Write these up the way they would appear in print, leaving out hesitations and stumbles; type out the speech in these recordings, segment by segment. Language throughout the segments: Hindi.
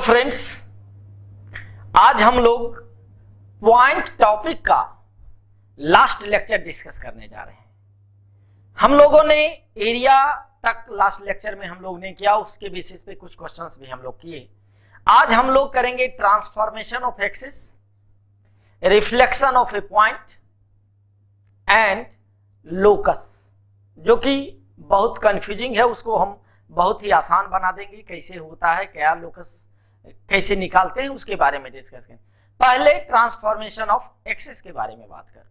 फ्रेंड्स, आज हम लोग पॉइंट टॉपिक का लास्ट लेक्चर डिस्कस करने जा रहे हैं। हम लोगों ने एरिया तक लास्ट लेक्चर में हम लोग ने किया, उसके बेसिस पे कुछ क्वेश्चंस भी हम लोग किए। आज हम लोग करेंगे transformation of axis, reflection of a point and locus, जो कि बहुत कंफ्यूजिंग है। उसको हम बहुत ही आसान बना देंगे। कैसे होता है, क्या लोकस कैसे निकालते हैं, उसके बारे में डिस्कस करें। पहले ट्रांसफॉर्मेशन ऑफ एक्सिस के बारे में बात करते हैं।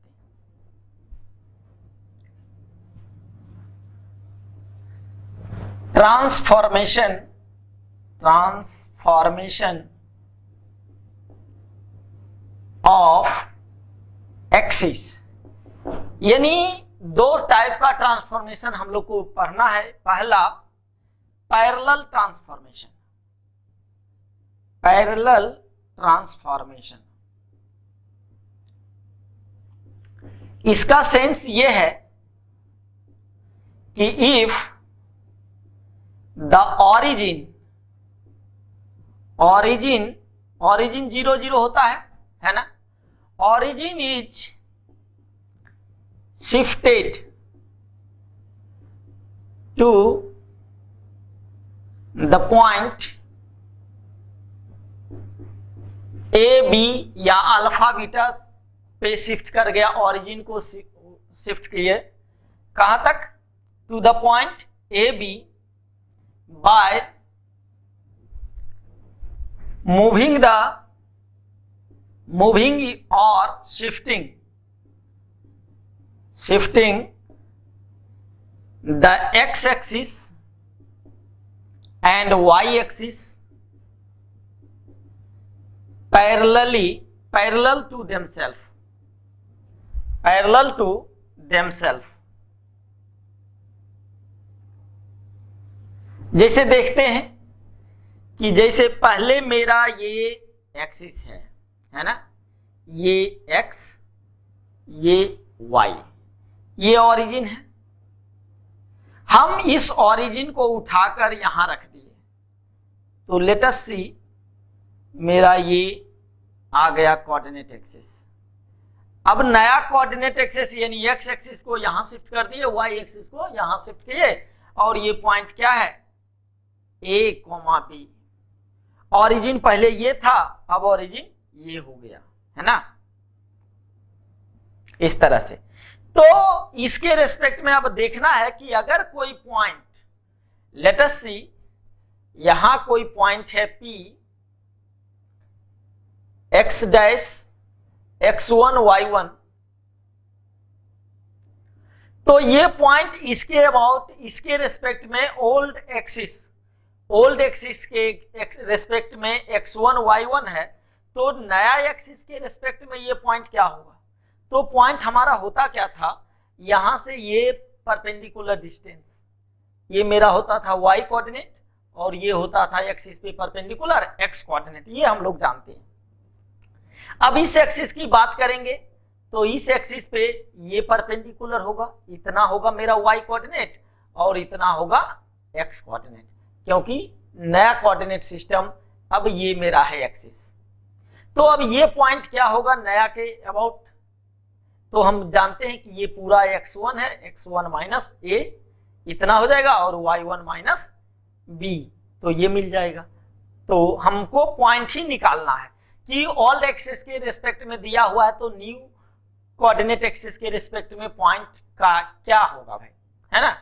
ट्रांसफॉर्मेशन ऑफ एक्सिस, यानी दो टाइप का ट्रांसफॉर्मेशन हम लोग को पढ़ना है। पहला पैरेलल ट्रांसफॉर्मेशन। इसका सेंस ये है कि इफ द ओरिजिन 0 होता है ना, origin is shifted to the point A B या अल्फा बीटा पे शिफ्ट कर गया, ओरिजिन को शिफ्ट किए कहां तक, to the point A B by moving और shifting the X axis and y axis parallel to themselves। जैसे देखते हैं कि जैसे पहले मेरा ये एक्सिस है ना, ये x, ये y, ये ओरिजिन है। हम इस ओरिजिन को उठाकर यहां रख दिए, तो लेट अस सी, मेरा ये आ गया कोऑर्डिनेट एक्सिस। अब नया कोऑर्डिनेट एक्सिस यानी एक्स एक्सिस को यहां शिफ्ट कर दिए, वाई एक्सिस को यहां शिफ्ट किए, और ये पॉइंट क्या है, ए कोमा बी। ओरिजिन पहले ये था, अब ओरिजिन ये हो गया, है ना, इस तरह से। तो इसके रेस्पेक्ट में अब देखना है कि अगर कोई पॉइंट, लेट अस सी, यहां कोई पॉइंट है P, x dash x1 y1, तो ये पॉइंट इसके अबाउट, इसके रेस्पेक्ट में ओल्ड एक्सिस के रेस्पेक्ट में x1 y1 है, तो नया एक्सिस के रेस्पेक्ट में ये पॉइंट क्या होगा। तो पॉइंट हमारा होता क्या था, यहां से ये परपेंडिकुलर डिस्टेंस, ये मेरा होता था y कोऑर्डिनेट, और ये होता था एक्सिस पे परपेंडिकुलर x कोऑर्डिनेट, ये हम लोग जानते हैं। अब इस एक्सिस की बात करेंगे, तो इस एक्सिस पे ये परपेंडिकुलर होगा, इतना होगा मेरा y कोऑर्डिनेट और इतना होगा x कोऑर्डिनेट, क्योंकि नया कोऑर्डिनेट सिस्टम, अब ये मेरा है एक्सिस। तो अब ये पॉइंट क्या होगा नया के अबाउट, तो हम जानते हैं कि ये पूरा x1 है, x1 माइनस a इतना हो जाएगा, और y1 माइनस b, तो ये मिल जाएगा। तो हमको पॉइंट ही निकालना है कि ओल्ड एक्सिस के रिस्पेक्ट में दिया हुआ है, तो न्यू कोऑर्डिनेट एक्सिस के रिस्पेक्ट में पॉइंट का क्या होगा भाई, है ना।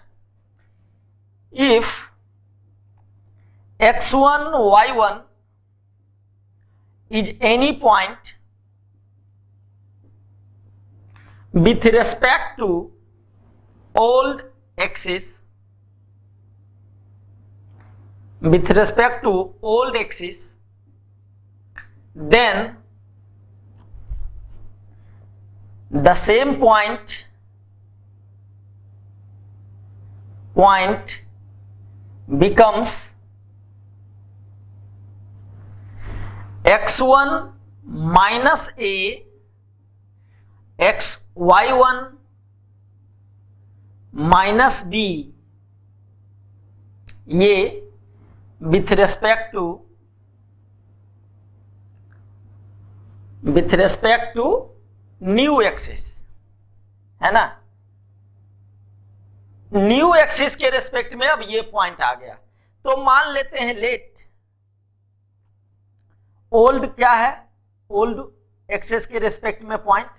If x1 y1 is any point with respect to old axis, then the same point becomes x1 minus a x y1 minus B, ये with respect to with respect to new axis, है ना, न्यू एक्सिस के रेस्पेक्ट में अब ये पॉइंट आ गया। तो मान लेते हैं लेट ओल्ड क्या है, ओल्ड एक्सिस के रेस्पेक्ट में पॉइंट,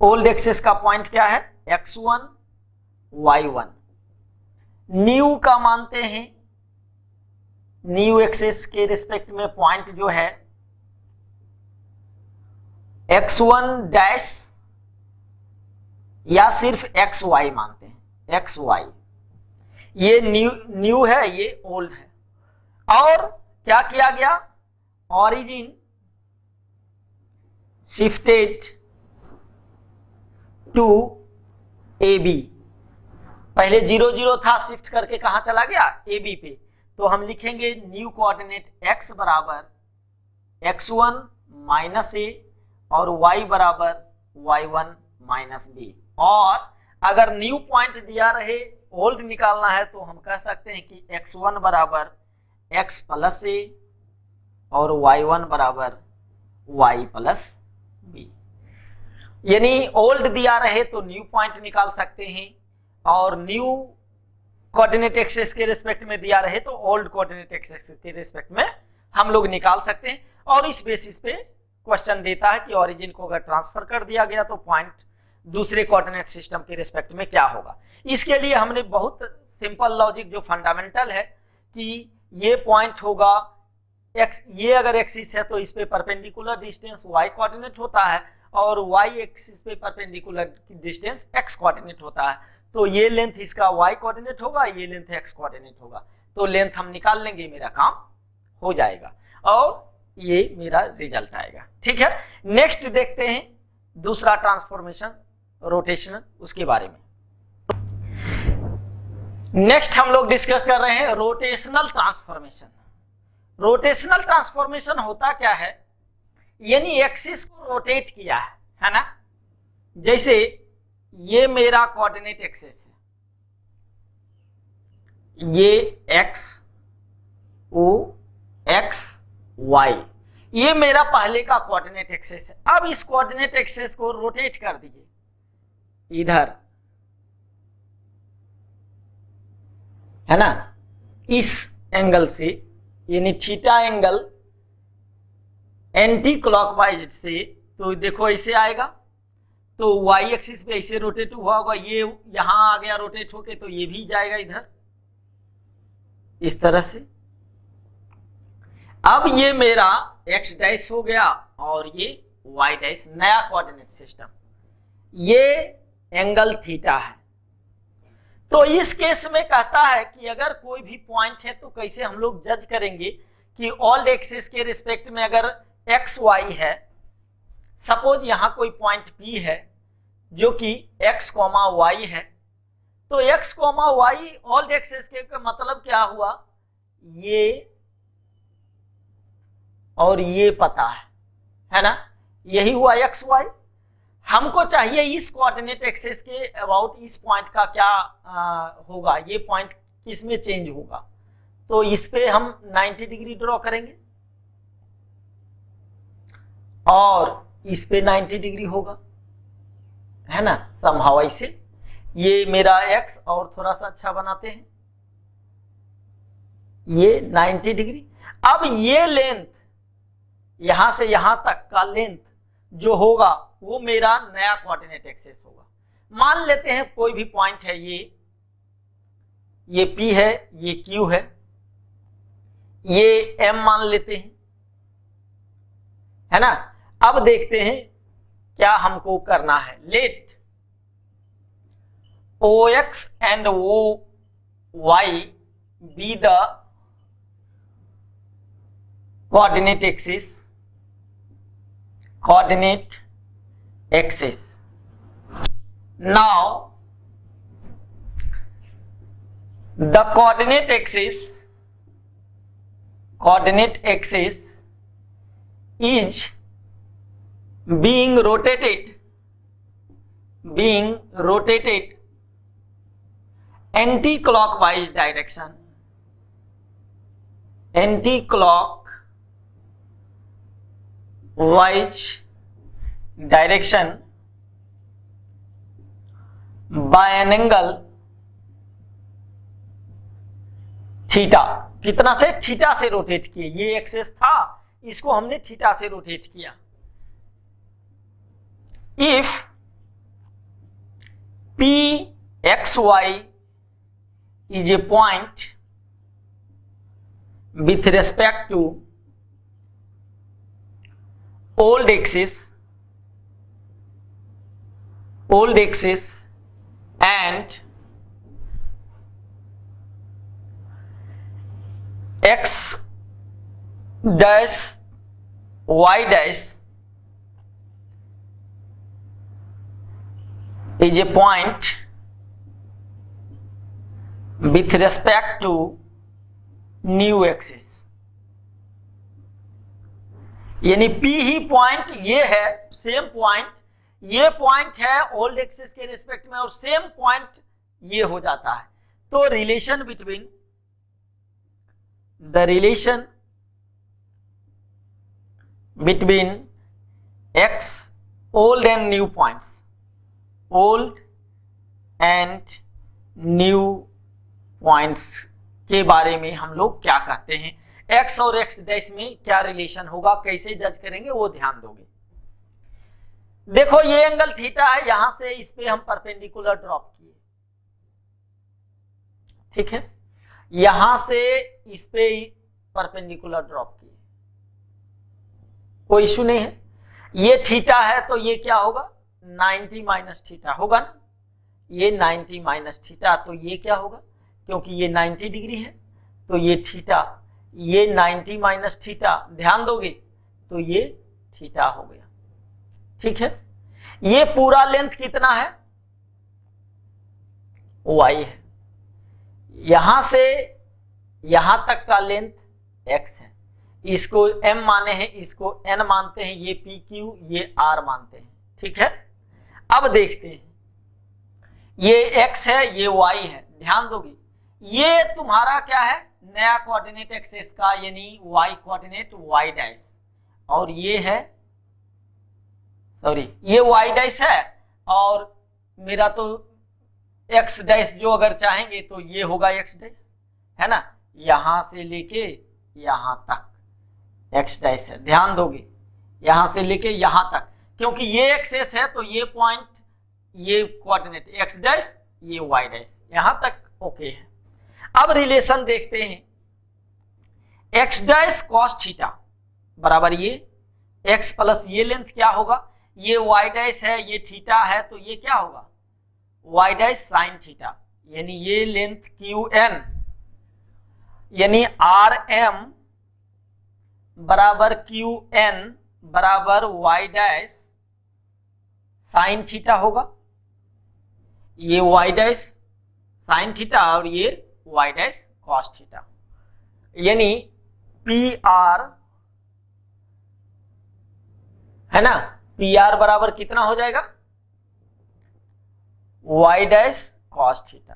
ओल्ड एक्सिस का पॉइंट क्या है x1 y1। न्यू का मानते हैं, न्यू एक्सिस के रिस्पेक्ट में पॉइंट जो है x1 डैश या सिर्फ xy मानते हैं, xy। ये न्यू है, ये ओल्ड है। और क्या किया गया, origin shifted to A B, पहले 0 0 था, शिफ्ट करके कहां चला गया ए बी पे। तो हम लिखेंगे न्यू कोऑर्डिनेट x बराबर x1 माइनस ए और y बराबर y1 माइनस बी। और अगर न्यू पॉइंट दिया रहे, ओल्ड निकालना है, तो हम कह सकते हैं कि x1 बराबर x प्लस ए और y1 बराबर y प्लस बी। यानी ओल्ड दिया रहे तो न्यू पॉइंट निकाल सकते हैं, और न्यू कोऑर्डिनेट एक्सिस के रिस्पेक्ट में दिया रहे तो ओल्ड कोऑर्डिनेट एक्सिस के रिस्पेक्ट में हम लोग निकाल सकते हैं। और इस बेसिस पे क्वेश्चन देता है कि ओरिजिन को अगर ट्रांसफर कर दिया गया तो पॉइंट दूसरे कोऑर्डिनेट सिस्टम के रिस्पेक्ट में क्या होगा। इसके लिए हमने बहुत सिंपल लॉजिक जो फंडामेंटल है कि ये पॉइंट होगा x, ये अगर एक्सिस है तो इस पे परपेंडिकुलर डिस्टेंस y कोऑर्डिनेट होता है, और y एक्सिस पे परपेंडिकुलर डिस्टेंस x कोऑर्डिनेट होता है। तो ये लेंथ इसका y कोऑर्डिनेट होगा, ये लेंथ x कोऑर्डिनेट होगा। तो लेंथ हम निकाल लेंगे, मेरा काम हो जाएगा और ये मेरा रिजल्ट आएगा। ठीक है, नेक्स्ट देखते हैं दूसरा ट्रांसफॉर्मेशन रोटेशनल, उसके बारे में। नेक्स्ट हम लोग डिस्कस कर रहे हैं रोटेशनल ट्रांसफॉर्मेशन। रोटेशनल ट्रांसफॉर्मेशन होता क्या है, यानी एक्सिस को रोटेट किया है ना। जैसे ये मेरा कोऑर्डिनेट एक्सिस है, ये x o x y, ये मेरा पहले का कोऑर्डिनेट एक्सिस है। अब इस कोऑर्डिनेट एक्सिस को रोटेट कर दिए इधर, है ना, इस एंगल से, यानी थीटा एंगल एंटी क्लॉकवाइज से। तो देखो ऐसे आएगा, तो y एक्सिस पे ऐसे रोटेट हुआ होगा, ये यहां आ गया रोटेट होके, तो ये भी जाएगा इधर इस तरह से। अब ये मेरा x डैश हो गया और ये y डैश, नया कोऑर्डिनेट सिस्टम, ये एंगल थीटा है। तो इस केस में कहता है कि अगर कोई भी पॉइंट है तो कैसे हम लोग जज करेंगे कि ओल्ड एक्सिस के रिस्पेक्ट में अगर एक्स वाई है, सपोज यहां कोई पॉइंट P है जो कि x, y है, तो x, y ओल्ड एक्सिस के मतलब क्या हुआ, ये और ये पता है ना, यही हुआ x, y। हमको चाहिए इस कोऑर्डिनेट एक्सिस के अबाउट इस पॉइंट का क्या होगा, ये पॉइंट किस में चेंज होगा। तो इस पे हम 90 डिग्री ड्रॉ करेंगे और इस पे 90 डिग्री होगा, है ना, समहाउ ऐसे। ये मेरा x और थोड़ा सा अच्छा बनाते हैं, ये 90 डिग्री। अब ये लेंथ यहां से यहां तक का लेंथ जो होगा वो मेरा नया कोऑर्डिनेट एक्सिस होगा। मान लेते हैं कोई भी पॉइंट है, ये P है, ये Q है, ये M मान लेते हैं, है ना। अब देखते हैं क्या हमको करना है। Let OX and OY be the coordinate axis. Now the coordinate axis is being rotated anti-clockwise direction, anti-clockwise wise direction by an angle theta. कितना से? थीटा से रोटेट किए। ये एक्सेस था, इसको हमने थीटा से रोटेट किया। If P X Y is a point with respect to old axis and x dash y dash is a point with respect to new axis. यानी P ही पॉइंट ये है, सेम पॉइंट, ये पॉइंट है ओल्ड एक्सिस के रिस्पेक्ट में और सेम पॉइंट ये हो जाता है। तो relation between x old and new points, old and new points के बारे में हम लोग क्या कहते हैं, x और x डैश में क्या रिलेशन होगा, कैसे जज करेंगे वो ध्यान दोगे। देखो ये एंगल थीटा है, यहां से इस पे हम परपेंडिकुलर ड्रॉप किए, ठीक है, यहां से इस पे परपेंडिकुलर ड्रॉप किए, कोई इशू नहीं है। ये थीटा है तो ये क्या होगा, 90 माइनस थीटा होगा ना, ये 90 माइनस थीटा, तो ये क्या होगा, क्योंकि ये 90 डिग्री है तो ये थीटा, ये 90 माइनस थीटा, ध्यान दोगे तो ये थीटा हो गया, ठीक है। ये पूरा लेंथ कितना है, y है, यहां से यहां तक का लेंथ x है, इसको m माने हैं, इसको n मानते हैं, ये PQ ये R मानते हैं, ठीक है। अब देखते हैं, ये x है ये y है, ध्यान दोगे ये तुम्हारा क्या है, नया कोऑर्डिनेट एक्सिस का, यानी y कोऑर्डिनेट y डैश, और ये है, सॉरी ये y डैश है, और मेरा तो x डैश जो अगर चाहेंगे तो ये होगा x डैश, है ना, यहां से लेके यहां तक x डैश है, ध्यान दोगे यहां से लेके यहां तक, क्योंकि ये एक्सेस है तो ये पॉइंट, ये कोऑर्डिनेट x डैश ये y डैश, यहां तक ओके है। अब रिलेशन देखते हैं, x डैश कॉस थीटा बराबर ये x प्लस ये लेंथ क्या होगा, ये y डैश है ये थीटा है तो ये क्या होगा y डैश साइन थीटा, यानी ये लेंथ qn यानी rm बराबर qn बराबर y डैश साइन थीटा होगा, ये y डैश साइन थीटा और ये y डैश कॉस थीटा, यानी PR है ना, PR बराबर कितना हो जाएगा y डैश कॉस थीटा।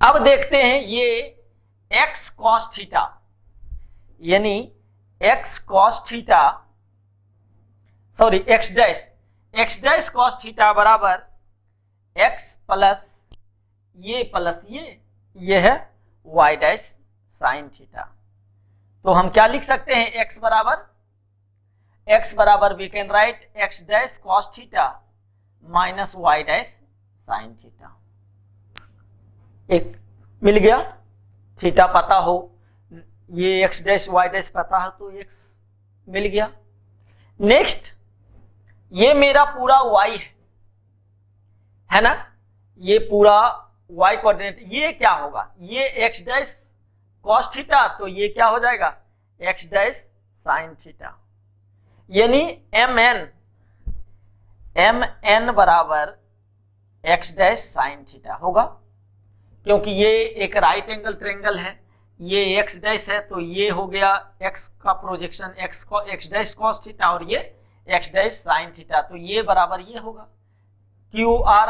अब देखते हैं ये x कॉस थीटा, यानी x cos theta, sorry x dash cos theta बराबर x प्लस ये है y डैश साइन थीटा। तो हम क्या लिख सकते हैं, x बराबर we can write x dash cos theta minus y dash sine theta. एक मिल गया, थीटा पता हो, ये x डैश y डैश पता है तो x मिल गया। नेक्स्ट ये मेरा पूरा y है ना, ये पूरा y कोऑर्डिनेट, ये क्या होगा, ये x डैश कॉस थीटा तो ये क्या हो जाएगा x डैश साइन थीटा, यानी mn बराबर x डैश साइन थीटा होगा, क्योंकि ये एक राइट एंगल ट्रायंगल है, ये x डैश है तो ये हो गया x का projection x dash cos theta और ये x डैश साइन थीटा, तो ये बराबर ये होगा QR,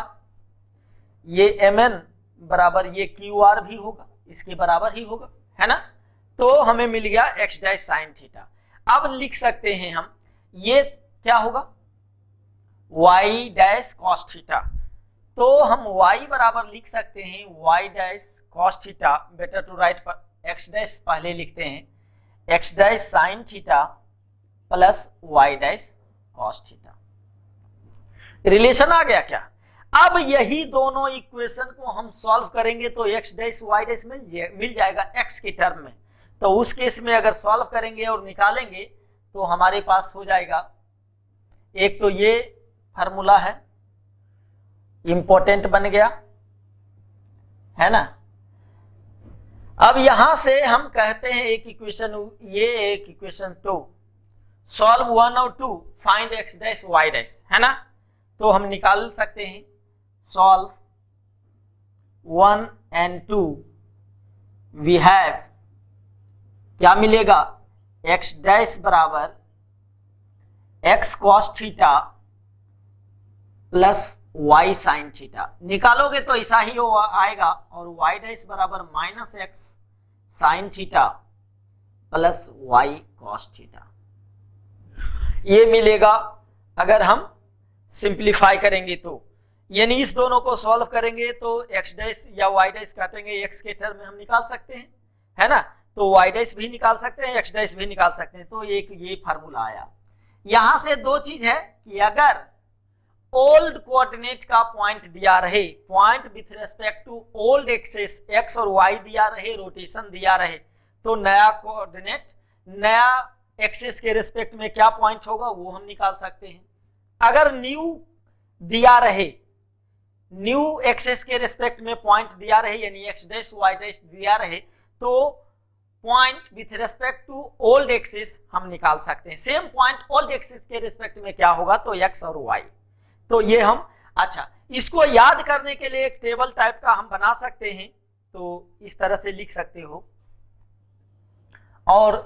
ये mn बराबर ये QR भी होगा, इसके बराबर ही होगा, है ना। तो हमें मिल गया x डैश साइन थीटा। अब लिख सकते हैं हम, ये क्या होगा, y डैश cos थीटा। तो हम y बराबर लिख सकते हैं y dash cos theta, better to write x dash पहले लिखते हैं, x dash sine theta plus y dash cos theta. Relation आ गया क्या? अब यही दोनों इक्वेशन को हम सॉल्व करेंगे तो x डैश y डैश मिल जाएगा x के टर्म में। तो उस केस में अगर सॉल्व करेंगे और निकालेंगे तो हमारे पास हो जाएगा, एक तो ये फार्मूला है, इंपॉर्टेंट बन गया है ना। अब यहां से हम कहते हैं एक इक्वेशन, ये एक इक्वेशन 2, सॉल्व 1 और 2, find x dash y dash, है ना। तो हम निकाल सकते हैं, सॉल्व 1 एंड 2, वी हैव, क्या मिलेगा, x डैश बराबर x cos theta plus y sine theta. निकालोगे तो ऐसा ही होगा आएगा, और y डैश बराबर minus x sign theta plus y cos theta, ये मिलेगा। अगर हम सिंप्लीफाई करेंगे तो, यानी इस दोनों को सॉल्व करेंगे तो x डैश या y डैश काटेंगे, x के टर्म में हम निकाल सकते हैं, है ना। तो y डैश भी निकाल सकते हैं, x डैश भी निकाल सकते हैं। तो एक ये फार्मूला आया। यहां से दो चीज है कि अगर ओल्ड कोऑर्डिनेट का पॉइंट दिया रहे, point with respect to old axis x और y दिया रहे, रोटेशन दिया रहे, तो नया कोऑर्डिनेट, नया एक्सिस के रेस्पेक्ट में क्या पॉइंट होगा वो हम निकाल सकते हैं। अगर न्यू दिया रहे, न्यू एक्सिस के रेस्पेक्ट में पॉइंट दिया रहे, यानी x डैश y डैश दिया रहे, तो point with respect to old axis हम निकाल सकते हैं। सेम पॉइंट ओल्ड एक्सिस के रेस्पेक्ट में क्या होगा, तो x और y। तो ये हम, अच्छा, इसको याद करने के लिए एक टेबल टाइप का हम बना सकते हैं। तो इस तरह से लिख सकते हो और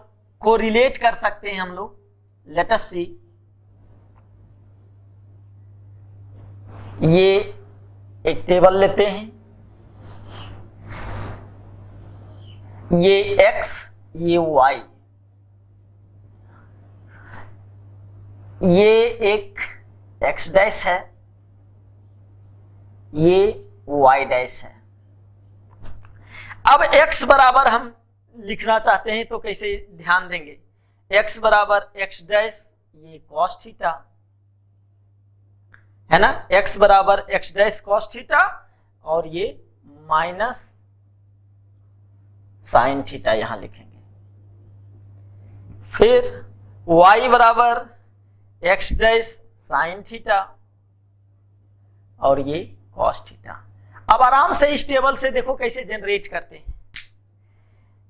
को रिलेट कर सकते हैं हम लोग। लेट अस सी, ये एक टेबल लेते हैं, ये x, ये y, ये एक x डैश है, ये y डैश है। अब x बराबर हम लिखना चाहते हैं तो कैसे ध्यान देंगे, x बराबर x डैश, ये cos थीटा, है ना, x बराबर x डैश cos थीटा, और ये माइनस साइन थीटा यहां लिखेंगे। फिर y बराबर x डैश साइन थीटा, और ये cos थीटा। अब आराम से इस टेबल से देखो कैसे जनरेट करते हैं।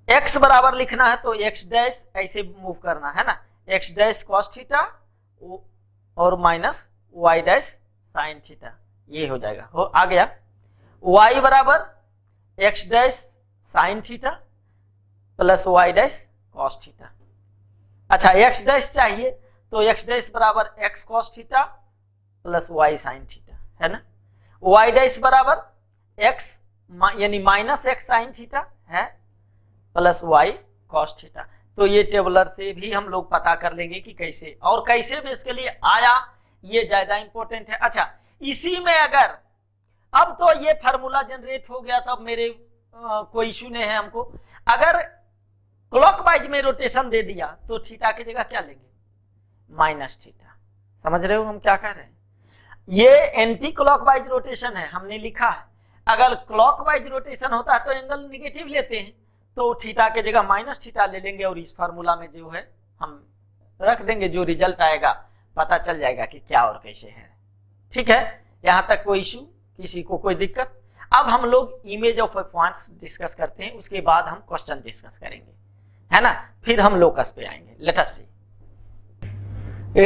x बराबर लिखना है तो x डैश ऐसे मूव करना है ना, x डैश cos थीटा और minus y dash sine theta, ये हो जाएगा, हो आ गया। y बराबर x dash sine theta plus y dash cos theta. अच्छा, x डैश चाहिए तो x डैश बराबर x cos theta plus y sine theta, है ना। y डैश बराबर x यानी माइनस x साइन थीटा है प्लस y cos थीटा। तो ये टेबलर से भी हम लोग पता कर लेंगे कि कैसे, और कैसे भी इसके लिए आया, ये ज्यादा इंपॉर्टेंट है। अच्छा, इसी में अगर, अब तो ये फार्मूला जनरेट हो गया, तब मेरे कोई इश्यू नहीं है हमको। अगर क्लॉकवाइज में रोटेशन दे दिया तो थीटा की जगह क्या लेंगे, माइनस थीटा। समझ रहे हो हम क्या कह रहे हैं? ये एंटी क्लॉकवाइज रोटेशन है, हमने लिखा है। अगर क्लॉकवाइज रोटेशन होता है तो एंगल निगेटिव लेते हैं, तो थीटा के जगह माइनस थीटा ले लेंगे, और इस फार्मूला में जो है हम रख देंगे, जो रिजल्ट आएगा पता चल जाएगा कि क्या और कैसे है। ठीक है, यहां तक कोई इशू, किसी को कोई दिक्कत? अब हम लोग image of A points discuss करते हैं, उसके बाद हम क्वेश्चन डिस्कस करेंगे, है ना। फिर हम लोकस पे आएंगे। Let us see,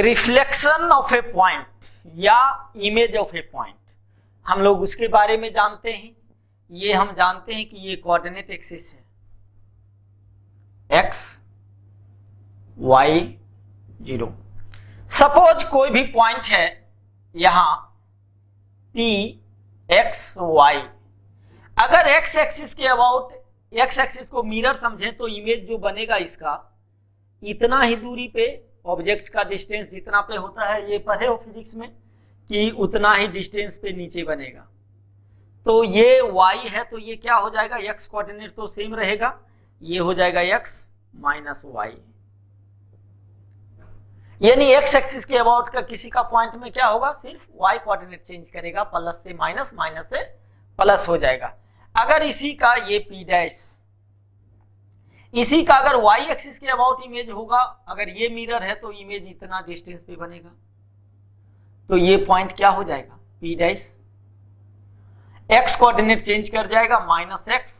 reflection of a point या इमेज ऑफ ए पॉइंट, हम लोग उसके बारे में जानते हैं। ये हम जानते हैं कि ये कोऑर्डिनेट एक्सिस है, x y 0। सपोज कोई भी पॉइंट है यहां p x y, अगर x एक्सिस के अबाउट, x एक्सिस को मिरर समझें तो इमेज जो बनेगा इसका, इतना ही दूरी पे ऑब्जेक्ट का डिस्टेंस जितना पे होता है, ये पढ़े हो फिजिक्स में कि उतना ही डिस्टेंस पे नीचे बनेगा। तो ये y है तो ये क्या हो जाएगा, x कोऑर्डिनेट तो सेम रहेगा, ये हो जाएगा x माइनस वाई। यानी x एक्सिस के अबाउट का किसी का पॉइंट में क्या होगा, सिर्फ y कोऑर्डिनेट चेंज करेगा, प्लस से माइनस, माइनस से प्लस हो जाएगा। अगर इसी का ये p डैश, इसी का अगर y एक्सिस के अबाउट इमेज होगा, अगर ये मिरर है तो इमेज इतना डिस्टेंस पे बनेगा, तो ये पॉइंट क्या हो जाएगा, p dash, x coordinate change कर जाएगा, माइनस x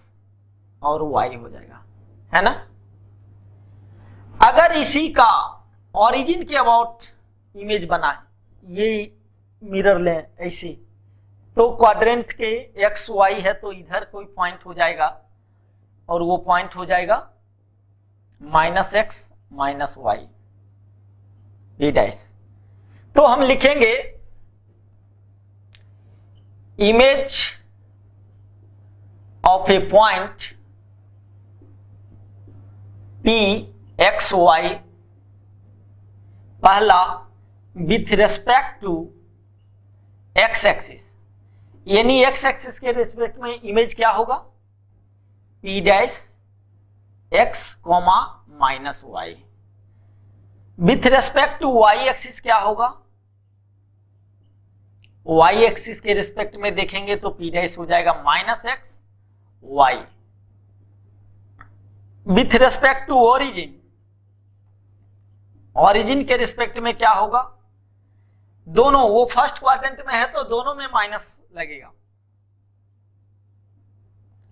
और y हो जाएगा, है ना। अगर इसी का ओरिजिन के अबाउट इमेज बनाए, ये मिरर लें ऐसे, तो क्वाड्रेंट के एक्स वाई है तो इधर कोई पॉइंट हो जाएगा और वो पॉइंट हो जाएगा minus X minus Y B dash. तो हम लिखेंगे image of a point P X Y, पहला with respect to X axis, यानी एक्स एक्सिस के रेस्पेक्ट में इमेज क्या होगा, p dash X comma minus Y. With respect to Y axis क्या होगा, वाई एक्सिस के रेस्पेक्ट में देखेंगे तो p डैश हो जाएगा minus X Y. With respect to origin, origin के रिस्पेक्ट में क्या होगा, दोनों, वो फर्स्ट क्वाड्रेंट में है तो दोनों में माइनस लगेगा,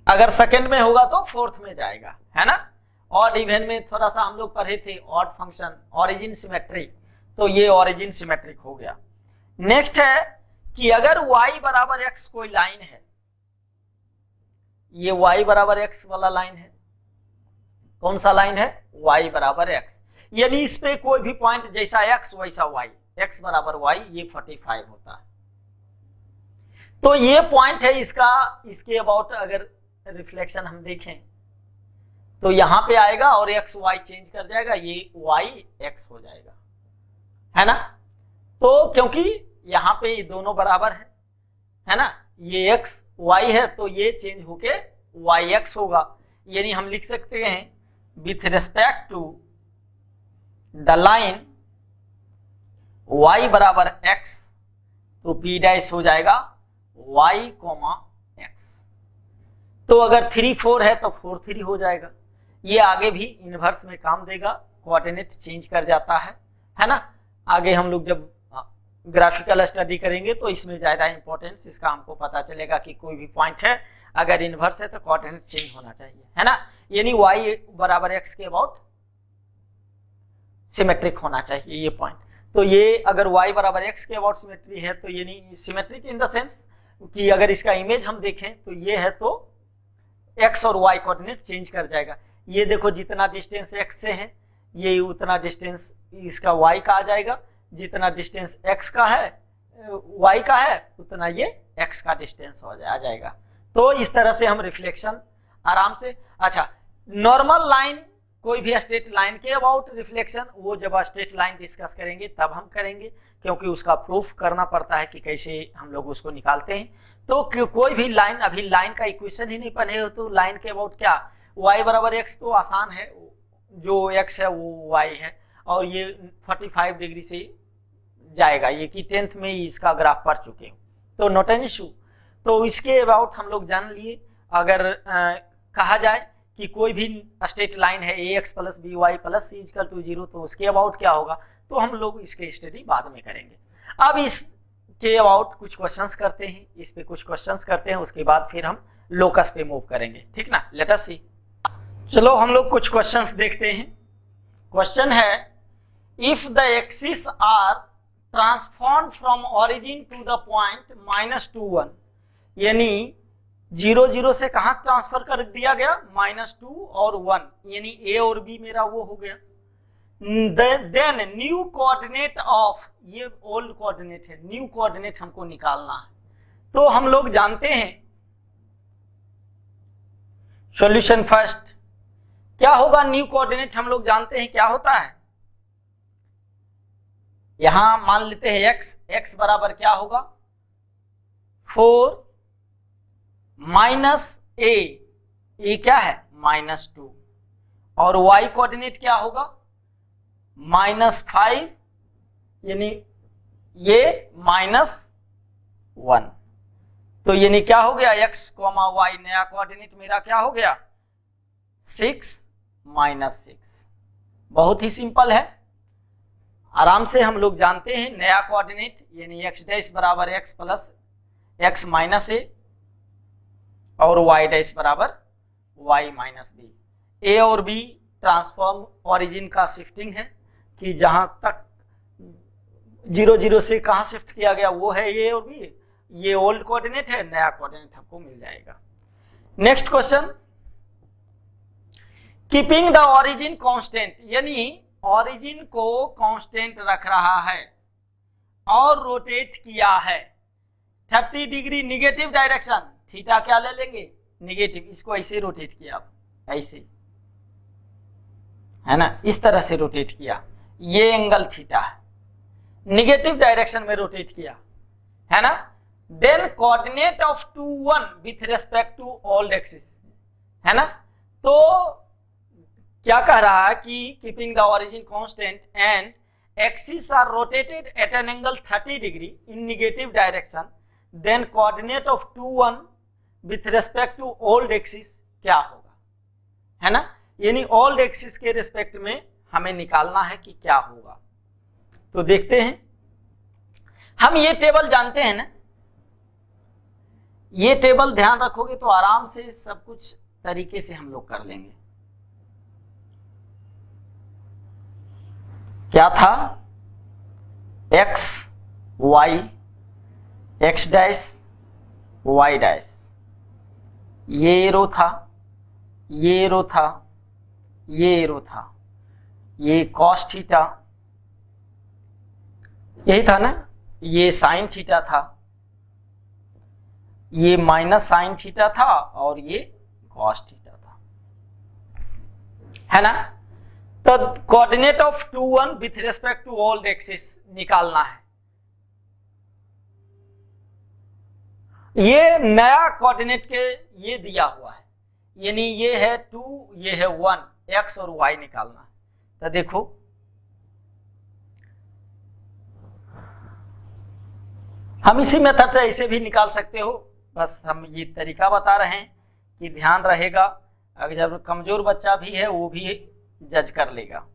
अगर सेकंड में होगा तो फोर्थ में जाएगा, है ना। ऑड इवन में थोड़ा सा हम लोग पढ़े थे ऑड फंक्शन, ओरिजिन सिमेट्रिक, तो ये ओरिजिन सिमेट्रिक हो गया। नेक्स्ट है कि अगर y बराबर x कोई लाइन है, ये y बराबर x वाला लाइन है, कौन सा लाइन है, y बराबर x, यानी इस पे कोई भी पॉइंट जैसा x वैसा y, x बराबर y, ये 45 होता है। तो ये पॉइंट है इसका, इसके अबाउट अगर रिफ्लेक्शन हम देखें तो यहां पे आएगा और x y चेंज कर जाएगा, ये y x हो जाएगा, है ना। तो क्योंकि यहां पे ये दोनों बराबर है ना, ये x y है तो ये चेंज होके y x होगा, यानी हम लिख सकते हैं with respect to the line y बराबर x, तो p डैश हो जाएगा y कोमा x। तो अगर 3 4 है तो 4 3 हो जाएगा। ये आगे भी इनवर्स में काम देगा, कोऑर्डिनेट चेंज कर जाता है ना। आगे हम लोग जब ग्राफिकल स्टडी करेंगे तो इसमें ज्यादा इंपॉर्टेंस इसका हमको पता चलेगा कि कोई भी पॉइंट है अगर इनवर्स है तो कोऑर्डिनेट चेंज होना चाहिए, है ना। यानी y बराबर x के अबाउट सिमेट्रिक होना चाहिए ये पॉइंट। तो ये अगर y बराबर x के अबाउट सिमेट्री है तो यानी सिमेट्रिक इन द सेंस कि अगर इसका इमेज हम देखें तो ये है तो x और y कोऑर्डिनेट चेंज कर जाएगा। ये देखो जितना डिस्टेंस x से है ये उतना डिस्टेंस इसका y का आ जाएगा, जितना डिस्टेंस x का है y का है उतना ये x का डिस्टेंस आ जाएगा। तो इस तरह से हम रिफ्लेक्शन आराम से, अच्छा नॉर्मल लाइन, कोई भी स्ट्रेट लाइन के अबाउट रिफ्लेक्शन वो जब स्ट्रेट लाइन डिस्कस करेंगे तब हम करेंगे, क्योंकि उसका प्रूफ करना पड़ता है कि कैसे हम लोग उसको निकालते हैं। तो कोई भी लाइन, अभी लाइन का इक्वेशन ही नहीं पढ़े हो तो लाइन के अबाउट क्या, y बराबर x तो आसान है, जो x है वो y है और ये 45 डिग्री से जाएगा, ये कि 10th में ही इसका ग्राफ पढ़ चुके हो तो नॉट एन इशू। तो इसके अबाउट हम लोग जान लिए। अगर कहा जाए कि कोई भी स्ट्रेट लाइन है ax plus B Y plus C equal to 0 तो उसके अबाउट क्या होगा, तो हम लोग इसके स्टडी बाद में करेंगे। अब इसके अबाउट कुछ क्वेश्चंस करते हैं, इस पे कुछ क्वेश्चंस करते हैं, उसके बाद फिर हम लोकस पे मूव करेंगे, ठीक ना। लेट अस सी, चलो हम लोग कुछ क्वेश्चंस देखते हैं। क्वेश्चन है if the axis are transform from origin to the point -2 1, यानी 0 0 से कहां ट्रांसफर कर दिया गया, -2 और 1, यानी a और b मेरा वो हो गया। देन न्यू कोऑर्डिनेट ऑफ, ये ओल्ड कोऑर्डिनेट है, न्यू कोऑर्डिनेट हमको निकालना है। तो हम लोग जानते हैं सॉल्यूशन फर्स्ट क्या होगा न्यू कोऑर्डिनेट, हम लोग जानते हैं क्या होता है। यहां मान लेते हैं x बराबर क्या होगा 4 माइनस ए क्या है -2, और y कोऑर्डिनेट क्या होगा -5, यानी ये -1। तो यानी क्या हो गया x, y, नया कोऑर्डिनेट मेरा क्या हो गया 6 -6। बहुत ही सिंपल है, आराम से हम लोग जानते हैं नया कोऑर्डिनेट यानी x डैश बराबर x प्लस x माइनस ए और y डैश बराबर y माइनस बी। ए और बी ट्रांसफॉर्म ओरिजिन का शिफ्टिंग है कि जहां तक 0 0 से कहां शिफ्ट किया गया वो है ए और बी, ये ओल्ड कोऑर्डिनेट है, नया कोऑर्डिनेट हमको मिल जाएगा। Next question, keeping the origin constant, यानी ओरिजिन को कांस्टेंट रख रहा है और रोटेट किया है 30 डिग्री निगेटिव डायरेक्शन, थीटा क्या ले लेंगे निगेटिव, इसको ऐसे रोटेट किया, ऐसे है ना, इस तरह से रोटेट किया, ये एंगल थीटा है, निगेटिव डायरेक्शन में रोटेट किया है ना। Then coordinate of 2 1 with respect to old axis, है ना। तो क्या कह रहा है कि keeping the origin constant and axis are rotated at an angle 30 degree in negative direction, then coordinate of 2 1 with respect to old axis क्या होगा, है ना। यानी ओल्ड एक्सिस के रेस्पेक्ट में हमें निकालना है कि क्या होगा। तो देखते हैं, हम ये टेबल जानते हैं ना, ये टेबल ध्यान रखोगे तो आराम से सब कुछ तरीके से हम लोग कर लेंगे। क्या था x y x dash y dash, ये रो था, ये रो था, ये रो था, ये कॉस थीटा, यही था ना, ये साइन थीटा था, ये माइनस साइन थीटा था और ये कॉस थीटा था, है ना। तो coordinate of 2 1 with respect to old axis निकालना है। ये नया कोऑर्डिनेट के ये दिया हुआ है, यानी ये है 2 ये है 1, x और y निकालना है। तो देखो हम इसी मेथड से ऐसे भी निकाल सकते हो, बस हम ये तरीका बता रहे हैं कि ध्यान रहेगा, अगर जब कमजोर बच्चा भी है वो भी जज कर लेगा।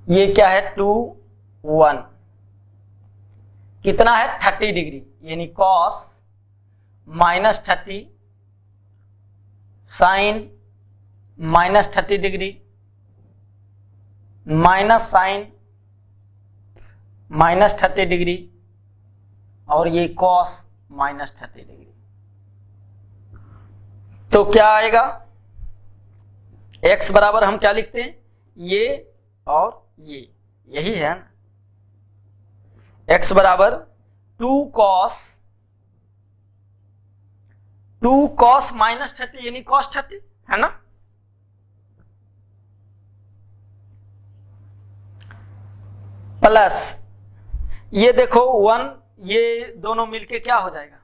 ये क्या है 2 1, कितना है 30 डिग्री, यानी cos -30 sine -30 degree minus sine -30 degree और ये कॉस -30 डिग्री। तो क्या आएगा, x बराबर हम क्या लिखते हैं, ये और ये, यही है ना, x बराबर 2 cos -30 यानी cos 30, है ना। प्लस ये देखो 1, ये दोनों मिलके क्या हो जाएगा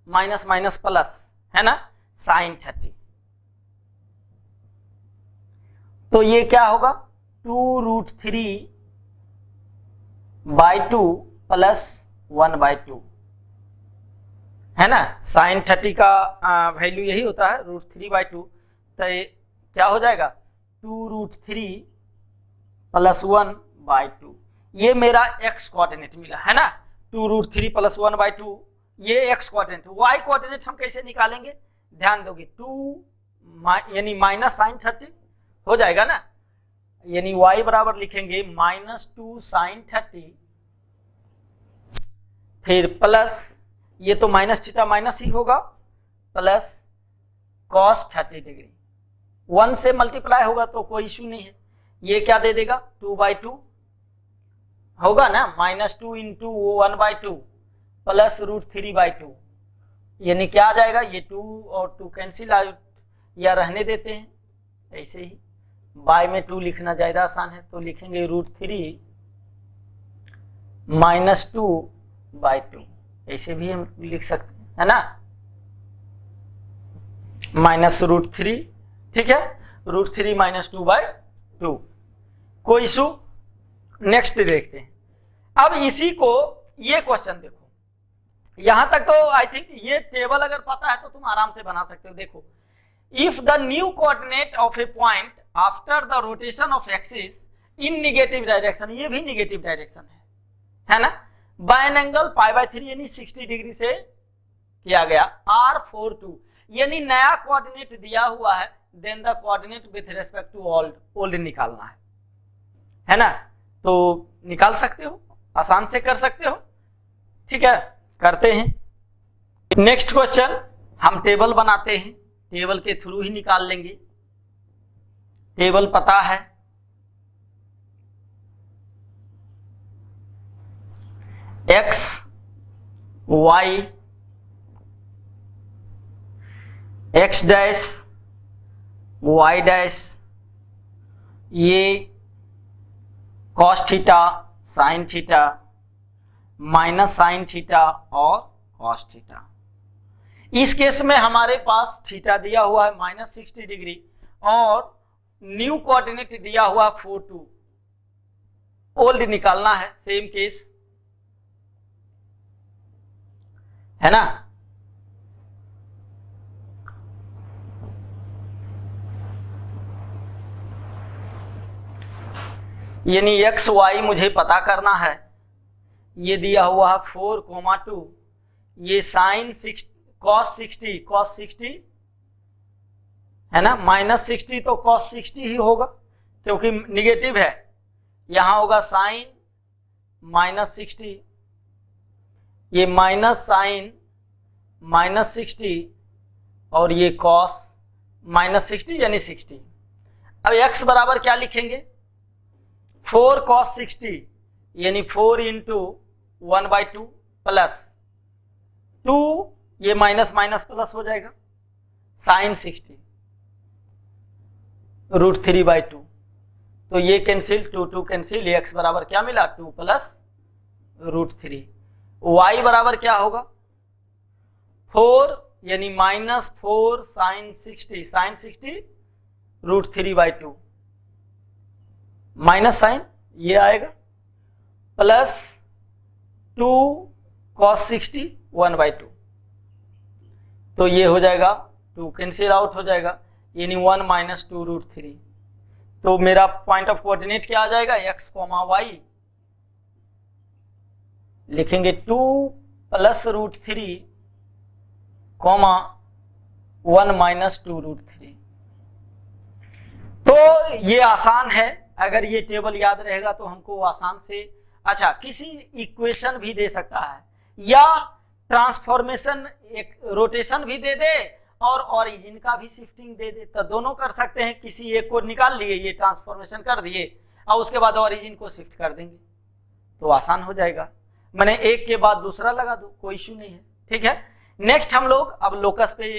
माइनस माइनस प्लस, है ना, साइन 30। तो ये क्या होगा 2√3/2 प्लस 1/2, है ना। साइन 30 का वैल्यू यही होता है √3/2, तो ये क्या हो जाएगा 2√3 प्लस 1/2, ये मेरा x कोऑर्डिनेट मिला, है ना। 2√3 प्लस 1/2 ये x कोऑर्डिनेट। y कोऑर्डिनेट हम कैसे निकालेंगे, ध्यान दोगे 2 यानी माइनस साइन 30 हो जाएगा ना, यानी y बराबर लिखेंगे -2 साइन 30 फिर प्लस ये तो माइनस थीटा माइनस ही होगा प्लस cos 30 डिग्री, 1 से मल्टीप्लाई होगा तो कोई इश्यू नहीं है। ये क्या दे देगा 2/2 होगा ना, -2 इंटू 1/2 प्लस √3/2, यानी क्या आ जाएगा, ये 2 और 2 कैंसिल आउट या रहने देते हैं ऐसे ही। बाय में 2 लिखना ज्यादा आसान है, तो लिखेंगे √3 - 2/2, ऐसे भी हम लिख सकते हैं, है ना, -√3, ठीक है, √3 - 2/2। कोई इशू? नेक्स्ट देखते हैं। अब इसी को, ये क्वेश्चन देखो, यहां तक तो आई थिंक ये टेबल अगर पता है तो तुम आराम से बना सकते हो। देखो, if the new coordinate of a point after the rotation of axis in negative direction, ये भी निगेटिव डायरेक्शन है ना, बाय एन एंगल π/3 यानी 60 डिग्री से किया गया, R42 यानी नया कोऑर्डिनेट दिया हुआ है, then the coordinate with respect to old निकालना है ना, तो निकाल सकते हो, आसान से कर सकते हो, ठीक है, करते हैं। नेक्स्ट क्वेश्चन, हम टेबल बनाते हैं, टेबल के थ्रू ही निकाल लेंगे, टेबल पता है, x y x dash y dash, ये cos theta sin theta minus sin theta और cos थीटा। इस केस में हमारे पास थीटा दिया हुआ है -60 डिग्री और न्यू कोऑर्डिनेट दिया हुआ 42, ओल्ड निकालना है, सेम केस है ना। यानी एक्स वाई मुझे पता करना है, ये दिया हुआ है 4,2, ये साइन cos 60 है ना, -60 तो cos 60 ही होगा क्योंकि निगेटिव है, यहां होगा साइन -60, ये माइनस साइन -60 और ये cos -60 यानी 60। अब x बराबर क्या लिखेंगे, 4 cos 60 यानी 4 × 1/2 प्लस 2, ये माइनस माइनस प्लस हो जाएगा, साइन 60 √3/2, तो ये कैंसिल, 2 कैंसिल, ये x बराबर क्या मिला, 2 + √3। y बराबर क्या होगा, 4 यानी -4 साइन 60 √3/2 माइनस साइन ये आएगा प्लस 2 cos 60 1/2, तो ये हो जाएगा 2 कैंसिल आउट हो जाएगा, यानी 1 - 2 √3। तो मेरा पॉइंट ऑफ कोऑर्डिनेट क्या आ जाएगा, x, y, लिखेंगे 2 + √3, 1 - 2 √3। तो ये आसान है, अगर ये टेबल याद रहेगा तो हमको आसान से, अच्छा किसी इक्वेशन भी दे सकता है या ट्रांसफॉर्मेशन, एक रोटेशन भी दे दे और ओरिजिन का भी शिफ्टिंग दे दे, तो दोनों कर सकते हैं। किसी एक को निकाल लिए, ये ट्रांसफॉर्मेशन कर दिए और उसके बाद ओरिजिन को शिफ्ट कर देंगे तो आसान हो जाएगा, मैंने एक के बाद दूसरा लगा दो, कोई इशू नहीं है, ठीक है। नेक्स्ट हम लोग अब लोकस पे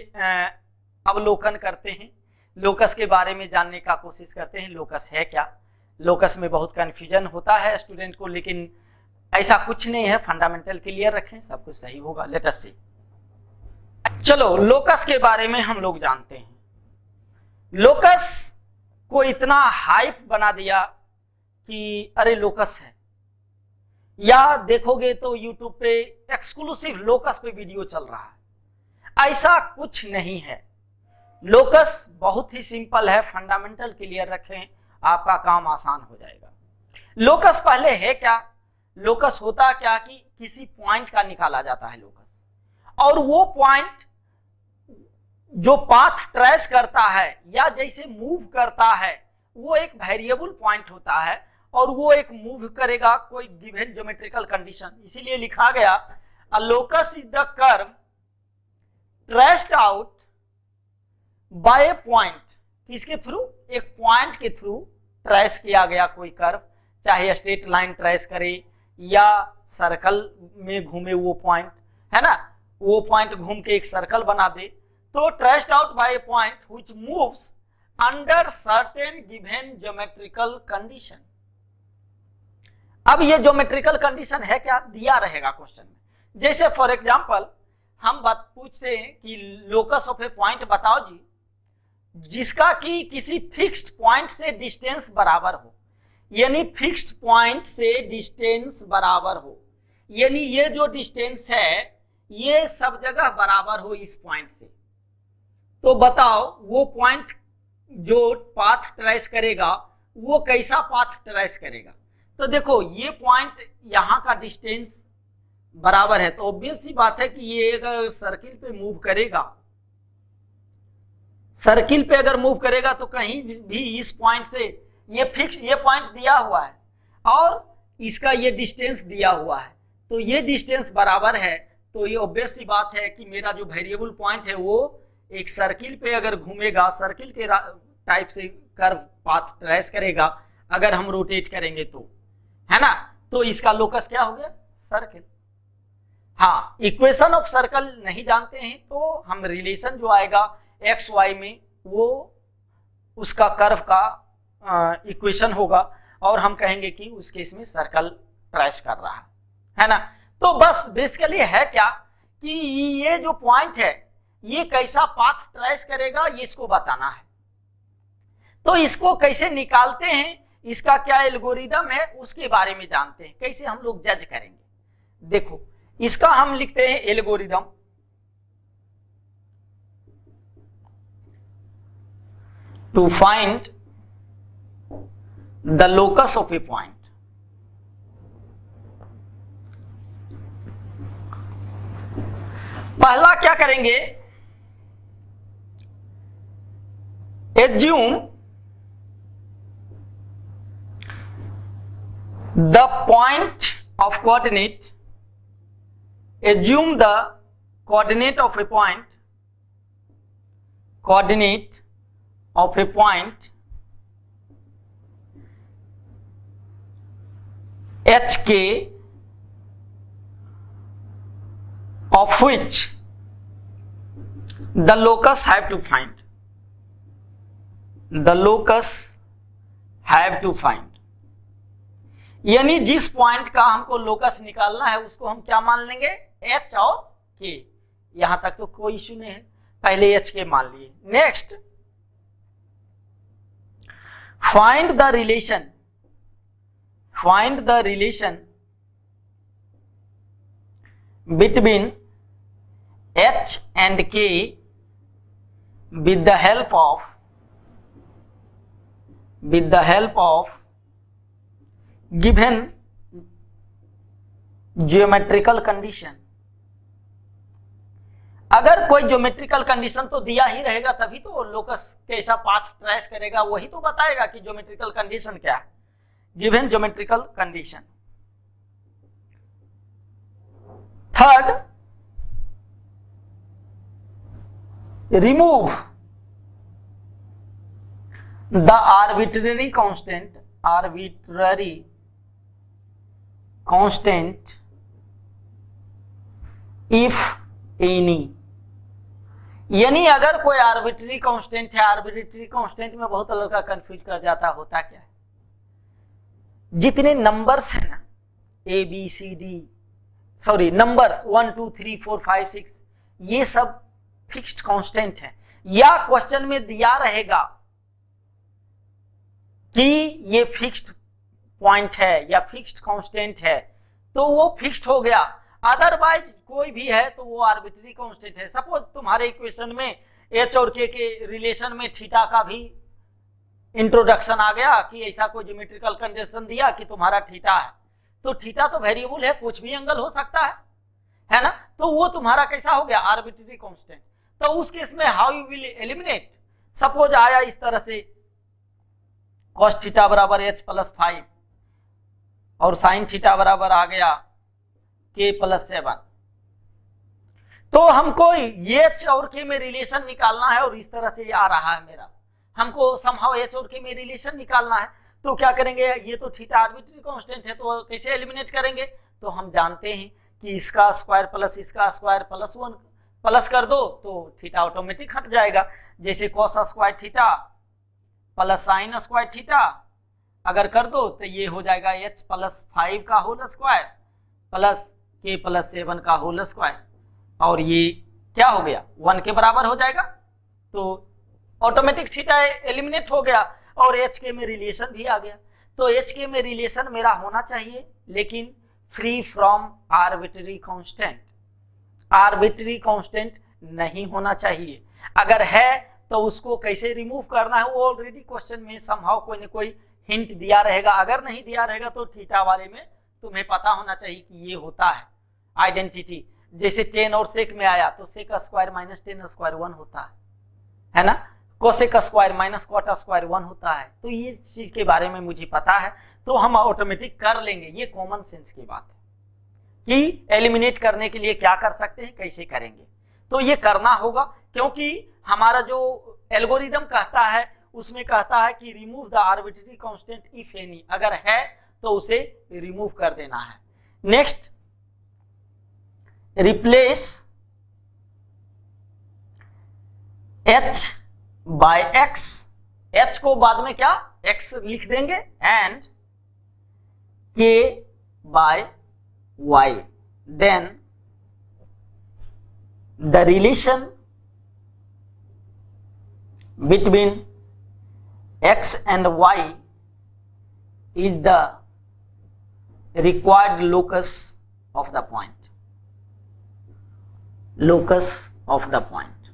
अवलोकन करते हैं, लोकस के बारे में जानने का कोशिश करते हैं, लोकस है क्या। लोकस में बहुत कंफ्यूजन होता है स्टूडेंट को, लेकिन ऐसा कुछ नहीं है, फंडामेंटल क्लियर रखें, सब कुछ सही होगा। लेट अस सी, चलो लोकस के बारे में हम लोग जानते हैं। लोकस को इतना हाइप बना दिया कि अरे लोकस है, या देखोगे तो यूट्यूब पे एक्सक्लूसिव लोकस पे वीडियो चल रहा है, ऐसा कुछ नहीं है। लोकस बहुत ही सिंपल है, फंडामेंटल क्लियर रखें, आपका काम आसान हो जाएगा। लोकस पहले है क्या, लोकस होता क्या कि किसी पॉइंट का निकाला जाता है लोकस, और वो पॉइंट जो पाथ ट्रेस करता है या जैसे मूव करता है वो एक वेरिएबल पॉइंट होता है और वो एक मूव करेगा कोई गिवन ज्योमेट्रिकल कंडीशन, इसीलिए लिखा गया अ locus is the curve traced out by A point. किसके थ्रू, एक पॉइंट के थ्रू ट्रेस किया गया कोई कर्व, चाहे स्ट्रेट लाइन ट्रेस करे या सर्कल में घूमे वो पॉइंट, है ना, वो पॉइंट घूम के एक सर्कल बना दे, तो traced out by A point which moves under certain given geometrical condition. अब ये ज्योमेट्रिकल कंडीशन है क्या, दिया रहेगा क्वेश्चन में। जैसे फॉर एग्जांपल हम बात पूछते हैं कि लोकस ऑफ ए पॉइंट बताओ जी, जिसका कि किसी फिक्स्ड पॉइंट से डिस्टेंस बराबर हो, यानी फिक्स्ड पॉइंट से डिस्टेंस बराबर हो, यानी ये जो डिस्टेंस है ये सब जगह बराबर हो इस पॉइंट से। तो बताओ वो पॉइंट जो पाथ ट्रेस करेगा वो कैसा पाथ ट्रेस करेगा। तो देखो ये पॉइंट यहां का डिस्टेंस बराबर है, तो ऑब्वियस सी बात है कि ये अगर सर्किल पे मूव करेगा, सर्किल पे अगर मूव करेगा तो कहीं भी इस पॉइंट से ये फिक्स, ये पॉइंट दिया हुआ है और इसका ये डिस्टेंस दिया हुआ है, तो ये डिस्टेंस बराबर है। तो ये ऑब्वियस सी बात है कि मेरा जो वेरिएबल पॉइंट है वो एक सर्किल पे अगर घूमेगा, सर्किल के टाइप से कर्व पाथ ट्रेस करेगा अगर हम रोटेट करेंगे तो, है ना। तो इसका लोकस क्या हो गया, सर्किल। हाँ, इक्वेशन ऑफ सर्कल नहीं जानते हैं तो हम रिलेशन जो आएगा एक्स वाई में वो उसका कर्व का इक्वेशन होगा और हम कहेंगे कि उस केस में सर्कल ट्रेस कर रहा है ना। तो बस बेसिकली है क्या कि ये जो पॉइंट है ये कैसा पाथ ट्रेस करेगा ये इसको बताना है। तो इसको कैसे निकालते हैं, इसका क्या एल्गोरिदम है उसके बारे में जानते हैं, कैसे हम लोग जज करेंगे। देखो इसका हम लिखते हैं algorithm. To find the locus of a point, पहला क्या करेंगे, assume the point of coordinate, assume the coordinate of a point, coordinate of a point hk of which the locus have to find, the locus have to find, यानी जिस पॉइंट का हमको लोकस निकालना है उसको हम क्या मान लेंगे, एच और के। यहां तक तो कोई इश्यू नहीं है, पहले एच के मान लिए। Next, find the relation, find the relation between H and K with the help of given geometrical condition. अगर कोई ज्योमेट्रिकल कंडीशन तो दिया ही रहेगा तभी तो लोकस कैसा पाथ ट्रेस करेगा, वही तो बताएगा कि ज्योमेट्रिकल कंडीशन क्या है। Given geometrical condition. Third, remove the arbitrary constant, arbitrary constant if any, यानी अगर कोई आर्बिट्ररी कांस्टेंट है, आर्बिट्ररी कांस्टेंट में बहुत लड़का कंफ्यूज कर जाता, होता क्या है, जितने नंबर्स है ना A B C D, sorry numbers 1 2 3 4 5 6, ये सब फिक्स्ड कांस्टेंट है, या क्वेश्चन में दिया रहेगा कि ये फिक्स्ड पॉइंट है या फिक्स्ड कांस्टेंट है तो वो फिक्स्ड हो गया, अदरवाइज कोई भी है तो वो आर्बिट्ररी कांस्टेंट है। सपोज तुम्हारे इक्वेशन में एच और के रिलेशन में थीटा का भी इंट्रोडक्शन आ गया कि ऐसा कोई ज्योमेट्रिकल कंडीशन दिया कि तुम्हारा थीटा है, तो थीटा तो वेरिएबल है, कुछ भी एंगल हो सकता है ना, तो वो तुम्हारा कैसा हो गया, आर्बिट्ररी कांस्टेंट। तो उस केस में how you will eliminate, suppose आया इस तरह से cos थीटा बराबर h+5 और sin थीटा बराबर आ गया k+7, तो हमको h और k में रिलेशन निकालना है और इस तरह से आ रहा है मेरा, हमको समहाउ h और k में रिलेशन निकालना है। तो क्या करेंगे, ये तो थीटा आर्बिट्ररी कांस्टेंट है तो कैसे एलिमिनेट करेंगे, तो हम जानते हैं कि इसका स्क्वायर प्लस इसका स्क्वायर प्लस 1 प्लस कर दो तो थीटा ऑटोमेटिक हट जाएगा। जैसे cos square theta plus sine square theta अगर कर दो तो ये हो जाएगा h प्लस 5 का whole square plus k plus 7 का होल स्क्वायर, और ये क्या हो गया 1 के बराबर हो जाएगा। तो ऑटोमेटिक थीटा एलिमिनेट हो गया और एच के में रिलेशन भी आ गया। तो एच के में रिलेशन मेरा होना चाहिए लेकिन free from arbitrary constant. Arbitrary constant नहीं होना चाहिए। अगर है तो उसको कैसे रिमूव करना है वो ऑलरेडी क्वेश्चन में समहाउ कोई न कोई हिंट दिया रहेगा। अगर नहीं दिया रहेगा तो थीटा वाले में तुम्हें पता होना चाहिए कि ये होता है आइडेंटिटी। जैसे 10 और सेक में आया तो सेक स्क्वायर माइनस 10 स्क्वायर 1 होता है ना, cosec square minus cot square 1 होता है। तो ये चीज के बारे में मुझे पता है तो हम ऑटोमेटिक कर लेंगे। ये कॉमन सेंस की बात है कि एलिमिनेट करने के लिए क्या कर सकते हैं, कैसे करेंगे। तो ये करना होगा क्योंकि हमारा जो एल्गोरिदम कहता है उसमें कहता है कि remove the arbitrary constant if any, अगर है तो उसे रिमूव कर देना है। Next, replace h by x, h को बाद में क्या x लिख देंगे and k by y, then the relation between x and y is the required locus of the point. Locus of the point.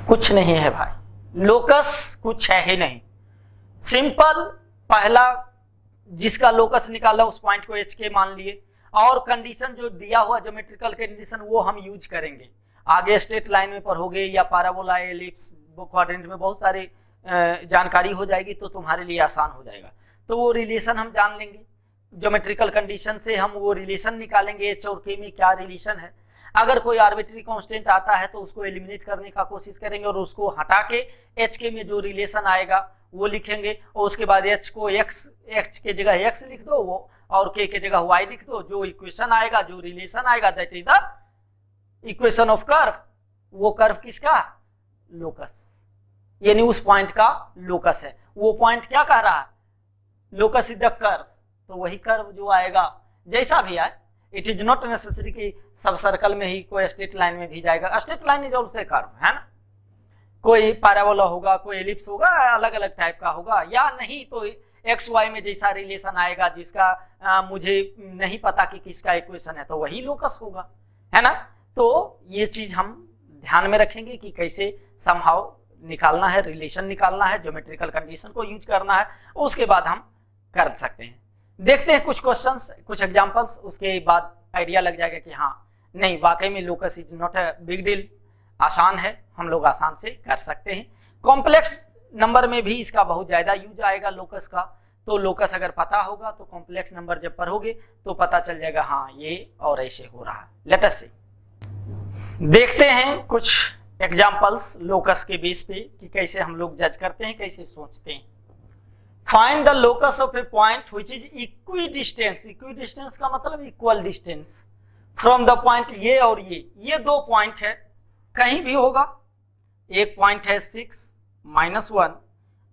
कुछ नहीं है भाई, लोकस कुछ है ही नहीं। सिंपल पहला जिसका लोकस निकाला उस पॉइंट को एच के मान लिए और कंडीशन जो दिया हुआ ज्योमेट्रिकल कंडीशन वो हम यूज करेंगे। आगे स्ट्रेट लाइन में पढ़ोगे या पैराबोला एलिप्स क्वाड्रेंट में बहुत सारी जानकारी हो जाएगी तो तुम्हारे लिए आसान हो जाएगा। तो वो रिलेशन हम जान लेंगे, ज्योमेट्रिकल कंडीशन से हम वो रिलेशन निकालेंगे एच और के में क्या रिलेशन है। अगर कोई आर्बिट्री कांस्टेंट आता है तो उसको एलिमिनेट करने का कोशिश करेंगे और उसको हटा के एच के में जो रिलेशन आएगा वो लिखेंगे और उसके बाद एच को एक्स के जगह एक्स लिख दो वो और के जगह वाई लिख दो। जो इक्वेशन आएगा जो रिलेशन आएगा that is the equation of curve. वो कर्व किसका लोकस, यानी उस पॉइंट का लोकस है। वो पॉइंट क्या कह रहा है लोकस इज द कर्व, तो वही कर्व जो आएगा जैसा भी आए। इट इज नॉट नेसेसरी कि सब सर्कल में ही कोई स्ट्रेट लाइन में भी जाएगा। Straight line is also curve है ना, कोई पैराबोला होगा कोई एलिप्स होगा अलग अलग टाइप का होगा, या नहीं तो एक्स वाई में जैसा रिलेशन आएगा जिसका मुझे नहीं पता कि किसका इक्वेशन है तो वही लोकस होगा, है ना। तो ये चीज हम ध्यान में रखेंगे कि कैसे समहाउ निकालना है, रिलेशन निकालना है, ज्योमेट्रिकल कंडीशन को यूज करना है, उसके बाद हम कर सकते हैं। देखते हैं कुछ क्वेश्चंस, कुछ एग्जांपल्स, उसके बाद आइडिया लग जाएगा कि हाँ नहीं वाकई में locus is not a big deal, आसान है, हम लोग आसान से कर सकते हैं। कॉम्प्लेक्स नंबर में भी इसका बहुत ज्यादा यूज आएगा लोकस का। तो लोकस अगर पता होगा तो कॉम्प्लेक्स नंबर जब पढ़ोगे तो पता चल जाएगा हाँ ये और ऐसे हो रहा है। लेट अस सी, देखते हैं कुछ एग्जांपल्स लोकस के बेस पे कि कैसे हम लोग जज करते हैं, कैसे सोचते हैं। Find the locus of a point which is equidistance. Equidistance का मतलब equal distance from the point ये और ये दो पॉइंट है, कहीं भी होगा। एक पॉइंट है 6-1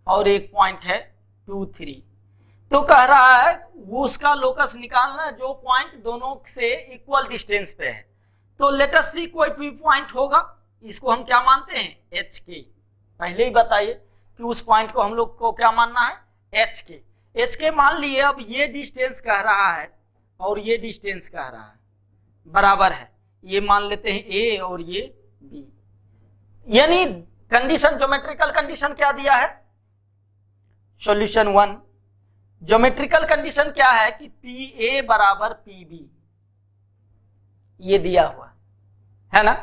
और एक पॉइंट है 2-3। तो कह रहा है वो उसका लोकस निकालना जो पॉइंट दोनों से इक्वल डिस्टेंस पे है। तो लेट अस सी कोई भी पॉइंट होगा, इसको हम क्या मानते हैं एच के। पहले ही बताइए कि उस पॉइंट को हम लोग को क्या मानना है एच के। एच के मान लिए। अब ये डिस्टेंस कह रहा है और ये डिस्टेंस कह रहा है बराबर है, ये मान लेते हैं ए और ये बी। यानी कंडीशन ज्योमेट्रिकल कंडीशन क्या दिया है सॉल्यूशन 1। ज्योमेट्रिकल कंडीशन क्या है कि पी ए बराबर पी बी, ये दिया हुआ है ना।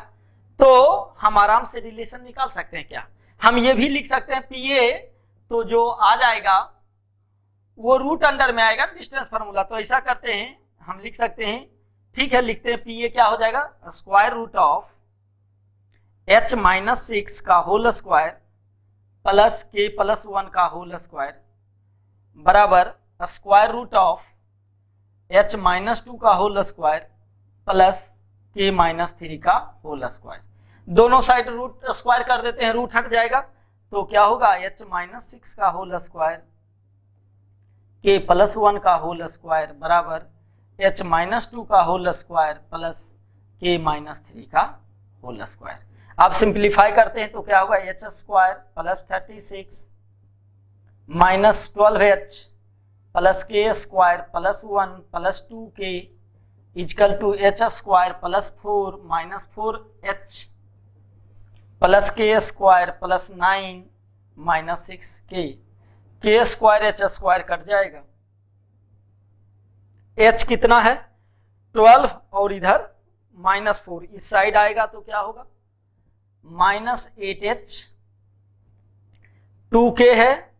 तो हम आराम से रिलेशन निकाल सकते हैं। क्या हम ये भी लिख सकते हैं पी ए तो जो आ जाएगा वो रूट अंडर में आएगा डिस्टेंस फार्मूला। तो ऐसा करते हैं हम लिख सकते हैं, ठीक है लिखते हैं पी ए क्या हो जाएगा square root of h minus 6 का whole square plus k plus 1 का होल स्क्वायर बराबर square root of h minus 2 का whole square plus K minus 3 का होल स्क्वायर। दोनों साइड रूट स्क्वायर कर देते हैं, रूट हट जाएगा तो क्या होगा h माइनस 6 का होल स्क्वायर के प्लस 1 का होल स्क्वायर बराबर h माइनस 2 का whole square plus K minus 3 का होल स्क्वायर। आप सिंप्लीफाई करते हैं तो क्या होगा h square plus 36 minus 12h plus K square plus 1 plus 2k equal to h square plus 4 minus 4h plus K square plus 9 minus 6k K square h square cut जाएगा। h कितना है 12 और इधर माइनस 4 इस साइड आएगा तो क्या होगा माइनस 8h 2k है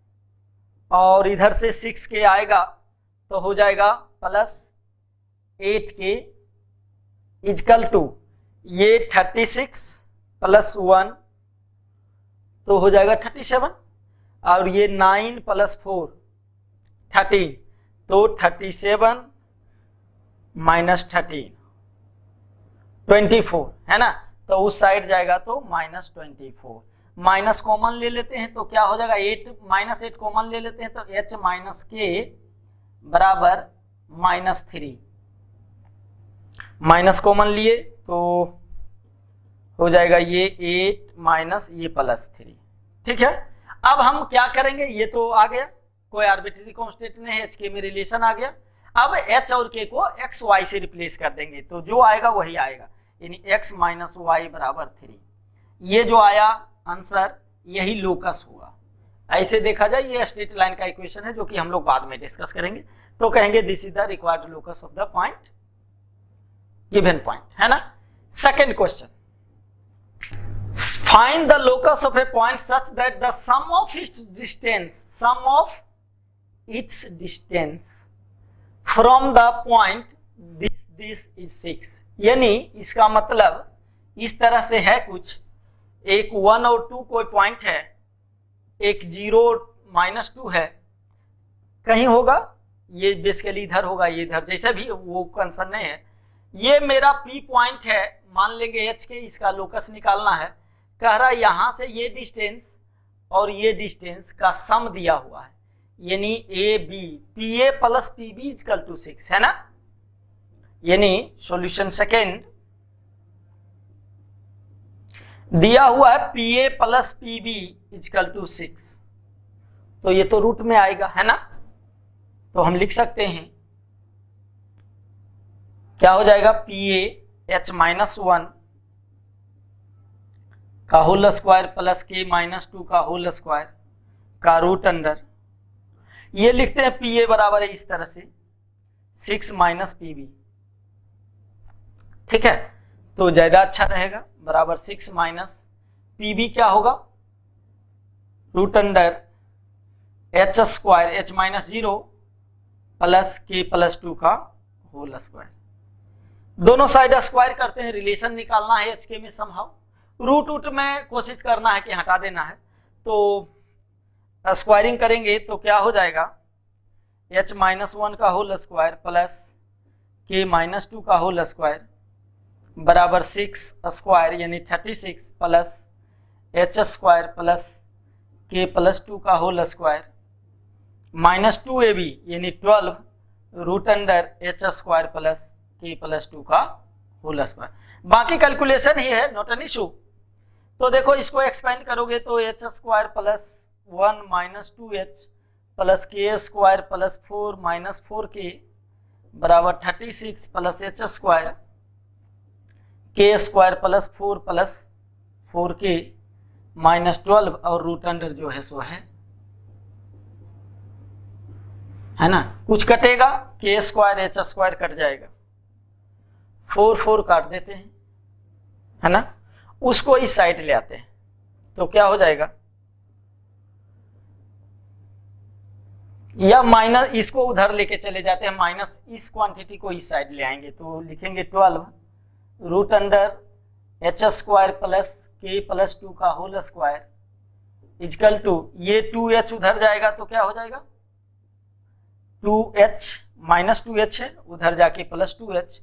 और इधर से 6k आएगा तो हो जाएगा प्लस 8k इजकल टू ये 36 प्लस 1 तो हो जाएगा 37 और ये 9 प्लस 4 13 तो 37 माइनस 13 24 है ना, तो उस साइड जाएगा तो माइनस 24। माइनस कॉमन ले लेते हैं तो क्या हो जाएगा 8 माइनस 8 कॉमन ले लेते हैं तो h माइनस के बराबर माइनस 3 माइनस कॉमन लिए तो हो जाएगा ये 8 माइनस ये प्लस 3। ठीक है, अब हम क्या करेंगे, ये तो आ गया कोई आर्बिट्ररी कांस्टेंट नहीं है, h के में रिलेशन आ गया। अब h और k को x y से रिप्लेस कर देंगे तो जो आएगा वही आएगा, यानी x माइनस वाई बराबर 3। ये जो आया आंसर यही लोकस हुआ। ऐसे देखा जाए ये स्ट्रेट लाइन का इक्वेशन है जो कि हम लोग बाद में डिस्कस करेंगे, तो कहेंगे this is the required locus of the point given point, है ना। Second question, find the locus of a point such that the sum of its distance from the point this is 6। यानी इसका मतलब इस तरह से है कुछ, एक 1 और 2 कोई पॉइंट है, एक 0 माइनस 2 है, कहीं होगा ये बेसिकली इधर होगा, ये इधर, जैसे भी वो कंसर्न नहीं है। ये मेरा P पॉइंट है, मान लेंगे H के, इसका लोकस निकालना है। कह रहा है यहां से ये डिस्टेंस और ये डिस्टेंस का सम दिया हुआ है, यानी AB PA plus PB equal to 6, है ना। यानी सॉल्यूशन सेकेंड दिया हुआ है PA plus PB equal to 6, तो ये तो रूट में आएगा, है ना। तो हम लिख सकते हैं क्या हो जाएगा PA H माइनस 1 का whole square plus K minus 2 का होल स्क्वायर का रूट अंडर, ये लिखते हैं PA बराबर है इस तरह से 6 माइनस PB। ठीक है, तो ज्यादा अच्छा रहेगा, बराबर 6 माइनस PB क्या होगा root under H square H minus 0 plus K plus 2 का होल स्क्वायर। दोनों साइड स्क्वायर करते हैं, रिलेशन निकालना है H के में समहाउ, रूट में कोशिश करना है कि हटा देना है, तो स्क्वायरिंग करेंगे तो क्या हो जाएगा H माइनस 1 का whole square plus K minus 2 का होल स्क्वायर बराबर 6 स्क्वायर यानी 36 plus H square plus K plus 2 का होल स्क्वायर माइनस 2AB यानी 12 root under H square plus K plus 2 का होल स्क्वायर। बाकी कैलकुलेशन ही है, नॉट एन इशू। तो देखो इसको एक्सपेंड करोगे तो H square plus 1 minus 2H plus K square plus 4 minus 4K बराबर 36 plus H square K square plus 4 plus 4K minus 12 और रूट अंडर जो है सो है ना। कुछ कटेगा K square H square cut जाएगा, 4 काट देते हैं, है ना। उसको इस साइड ले आते हैं तो क्या हो जाएगा, या माइनस इसको उधर लेके चले जाते हैं, माइनस इस क्वांटिटी को इस साइड ले आएंगे तो लिखेंगे 12 root under H square plus K plus 2 का होल स्क्वायर इजकल टू ये 2H उधर जाएगा तो क्या हो जाएगा 2H माइनस 2H है, उधर जाके प्लस 2H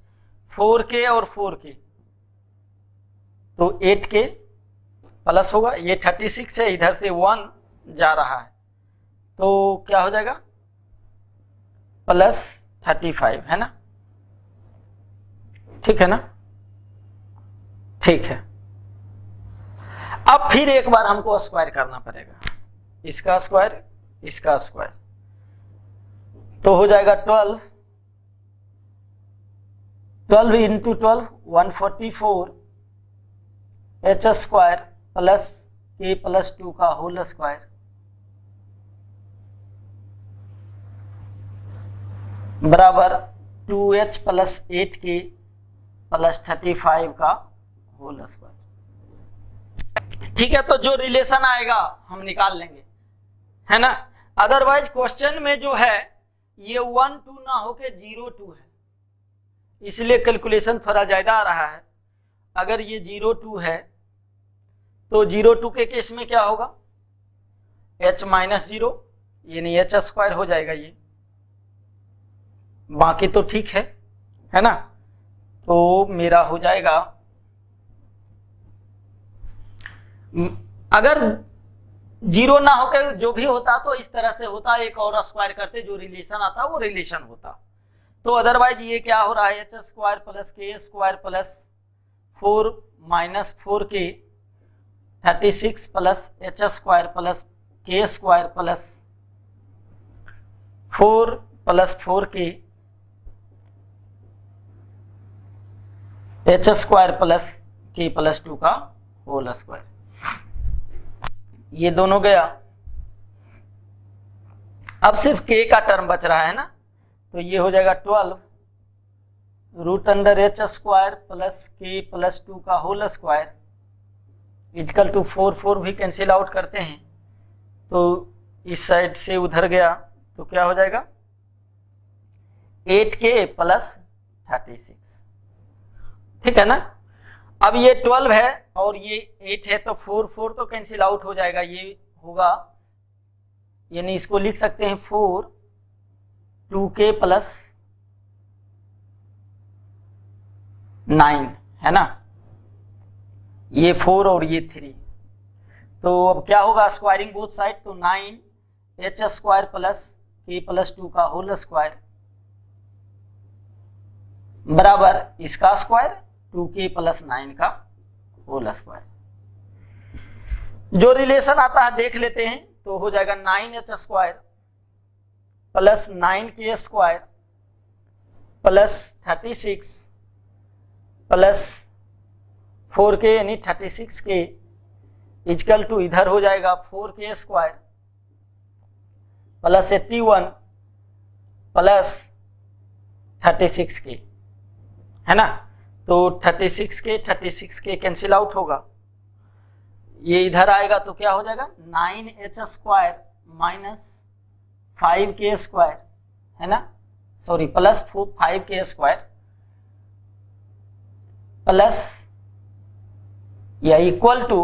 4k और 4k, तो 8k प्लस होगा, ये 36 है, इधर से 1 जा रहा है, तो क्या हो जाएगा प्लस 35, है ना, ठीक है ना, ठीक है। अब फिर एक बार हमको स्क्वायर करना पड़ेगा, इसका स्क्वायर इसका स्क्वायर, तो हो जाएगा 12 into 12 144 H square plus k plus 2 का होल स्क्वायर बराबर 2h प्लस 8k प्लस 35 का होल स्क्वायर। ठीक है, तो जो रिलेशन आएगा हम निकाल लेंगे, है ना। अदरवाइज क्वेश्चन में जो है ये 1 2 ना होके 0 2 है, इसलिए कैलकुलेशन थोड़ा ज्यादा आ रहा है। अगर ये 0 2 है तो 0 2 के केस में क्या होगा, h माइनस 0 यानी h स्क्वायर हो जाएगा ये, बाकी तो ठीक है ना। तो मेरा हो जाएगा, अगर 0 ना होकर जो भी होता तो इस तरह से होता, एक और स्क्वायर करते, जो रिलेशन आता वो रिलेशन होता। तो अदरवाइज ये क्या हो रहा है, H square plus K square plus 4 minus 4k 36 plus H square plus K square plus 4 plus 4k H square plus K plus 2 का होल स्क्वायर, ये दोनों गया। अब सिर्फ k का टर्म बच रहा है ना, तो ये हो जाएगा 12 root under H square plus K plus 2 का होल स्क्वायर इक्वल टू 4 भी कैंसिल आउट करते हैं, तो इस साइड से उधर गया तो क्या हो जाएगा 8k प्लस 36, ठीक है ना। अब ये 12 है और ये 8 है, तो 4 तो कैंसिल आउट हो जाएगा, ये होगा, यानी इसको लिख सकते हैं 4 2k प्लस 9, है ना, ये 4 और ये 3। तो अब क्या होगा, स्क्वायरिंग बोथ साइड, तो 9 H square plus K plus 2 का होल स्क्वायर बराबर इसका स्क्वायर 2k प्लस 9 का होल स्क्वायर। जो रिलेशन आता है देख लेते हैं, तो हो जाएगा 9h square plus 9k square plus 36 plus 4k यानी 36k इक्वल टू इधर हो जाएगा 4k square plus 81 plus 36k, है ना। तो 36k कैंसिल आउट होगा, ये इधर आएगा तो क्या हो जाएगा 9h square minus 5k square, है ना, sorry plus 5k square plus या इक्वल टू,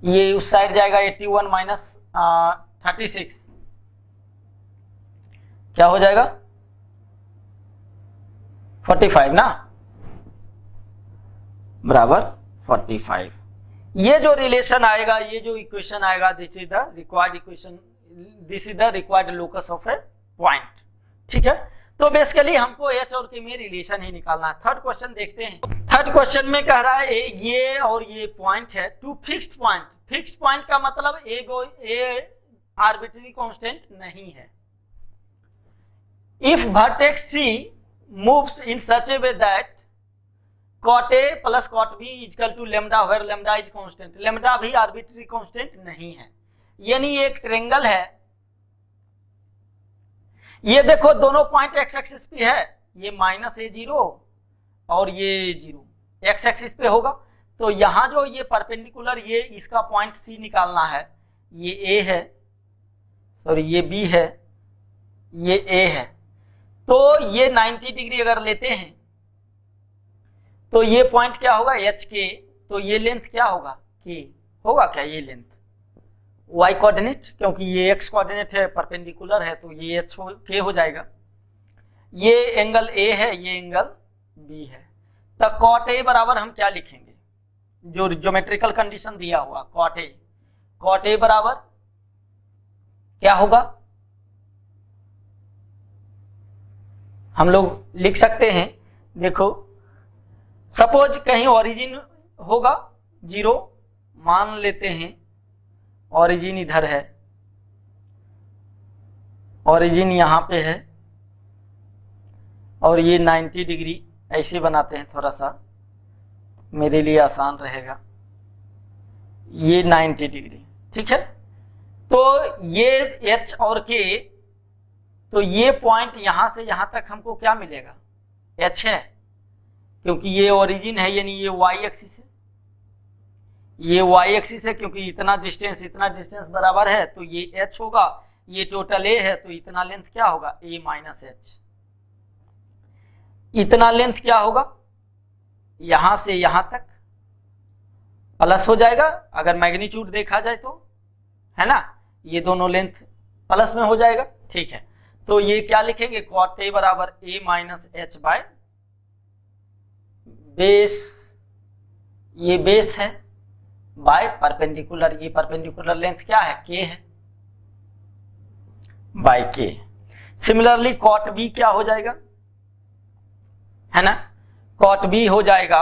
ये उस साइड जाएगा 81 माइनस 36, क्या हो जाएगा 45 ना, बराबर 45। ये जो रिलेशन आएगा, ये जो इक्वेशन आएगा, this is the required equation, this is the required locus of a point, ठीक है। तो बेसिकली हमको एच और के में रिलेशन ही निकालना है। थर्ड क्वेश्चन देखते हैं। थर्ड क्वेश्चन में कह रहा है ये और ये पॉइंट है, two fixed point. Fixed point का मतलब ए आर्बिट्री कांस्टेंट नहीं है। If vertex C moves in such a way that cot A plus cot B equal to lambda, where lambda is constant, lambda भी आर्बिट्री कांस्टेंट नहीं है। यानी एक ट्रायंगल है, ये देखो दोनों पॉइंट एक्स एक्सिस पे है, ये माइनस A0 और ये 0 एक्स एक्सिस पे होगा। तो यहां जो ये परपेंडिकुलर, ये इसका पॉइंट C निकालना है, ये A है, सॉरी ये B है, ये A है। तो ये 90 डिग्री अगर लेते हैं तो ये पॉइंट क्या होगा एच के, तो ये लेंथ क्या होगा के होगा क्या, ये लेंथ वाई कोऑर्डिनेट, क्योंकि ये एक्स कोऑर्डिनेट है, परपेंडिकुलर है, तो ये एच के हो जाएगा। ये एंगल ए है, ये एंगल बी है। तो कॉट ए बराबर हम क्या लिखेंगे, जो ज्योमेट्रिकल कंडीशन दिया हुआ कॉट ए बराबर क्या होगा, हम लोग लिख सकते हैं। देखो सपोज कहीं ओरिजिन होगा 0, मान लेते हैं ओरिजिन इधर है, ओरिजिन यहां पे है और ये 90 डिग्री ऐसे बनाते हैं, थोड़ा सा मेरे लिए आसान रहेगा, ये 90 डिग्री, ठीक है। तो ये H और K, तो ये पॉइंट यहां से यहां तक हमको क्या मिलेगा, H है, क्योंकि ये ओरिजिन है, यानी ये y एक्सिस है, ये y एक्सिस है, क्योंकि इतना डिस्टेंस बराबर है, तो ये h होगा, ये टोटल a है, तो इतना लेंथ क्या होगा, a माइनस h। इतना लेंथ क्या होगा, यहां से यहां तक प्लस हो जाएगा, अगर मैग्नीट्यूड देखा जाए तो, है ना, ये दोनों लेंथ प्लस में हो जाएगा, ठीक है। तो ये क्या लिखेंगे, कॉट ए बराबर a minus h by base, ये बेस है, बाय परपेंडिकुलर, ये परपेंडिकुलर लेंथ क्या है, k है, by k। Similarly cot B क्या हो जाएगा, है ना, कॉट बी हो जाएगा,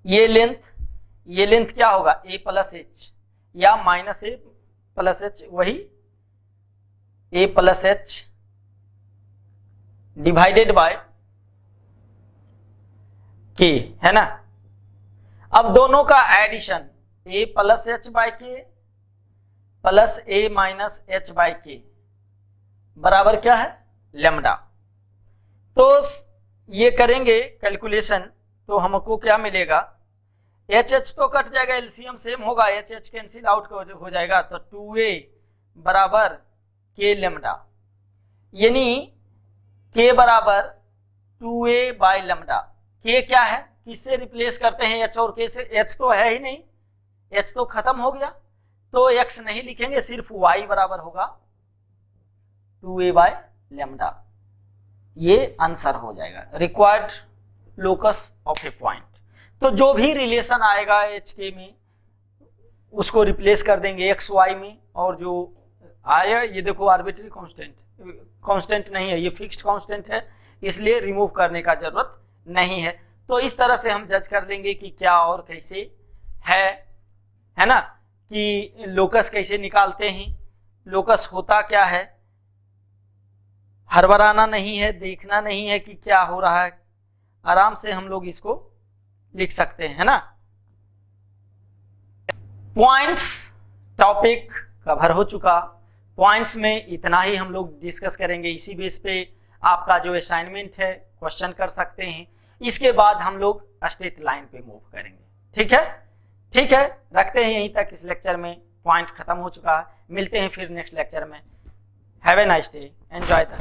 ये लेंथ क्या होगा, a प्लस एच या माइनस ए प्लस एच, वही a plus H divided by k, है ना। अब दोनों का addition a plus H by K plus a minus H by K बराबर क्या है, लेमडा। तो ये करेंगे कैलकुलेशन, तो हमको क्या मिलेगा, एच एच तो कट जाएगा, एलसीएम सेम होगा, एच एच कैंसिल आउट हो जाएगा, तो 2a बराबर k लेमडा, यानी k बराबर 2a बाय लेमडा। k क्या है, किससे रिप्लेस करते हैं, h और k से, h तो है ही नहीं, h तो खत्म हो गया, तो x नहीं लिखेंगे, सिर्फ y बराबर होगा 2a बाय लेमडा, ये आंसर हो जाएगा, required locus of a point. तो जो भी रिलेशन आएगा एच के में उसको रिप्लेस कर देंगे एक्स वाई में, और जो आया ये देखो आर्बिट्री कांस्टेंट नहीं है, ये फिक्स्ड कांस्टेंट है, इसलिए रिमूव करने का जरूरत नहीं है। तो इस तरह से हम जज कर देंगे कि क्या और कैसे है ना, कि लोकस कैसे निकालते हैं, लोकस होता क्या है, हड़बड़ाना नहीं है, देखना नहीं है कि क्या हो रहा है, आराम से हम लोग इसको लिख सकते हैं, है ना। पॉइंट्स टॉपिक कवर हो चुका, पॉइंट्स में इतना ही हम लोग डिस्कस करेंगे, इसी बेस पे आपका जो असाइनमेंट है क्वेश्चन कर सकते हैं, इसके बाद हम लोग स्ट्रेट लाइन पे मूव करेंगे, ठीक है। ठीक है, रखते हैं यहीं तक, इस लेक्चर में पॉइंट खत्म हो चुका है, मिलते हैं फिर नेक्स्ट लेक्चर में। Have a nice day, enjoy the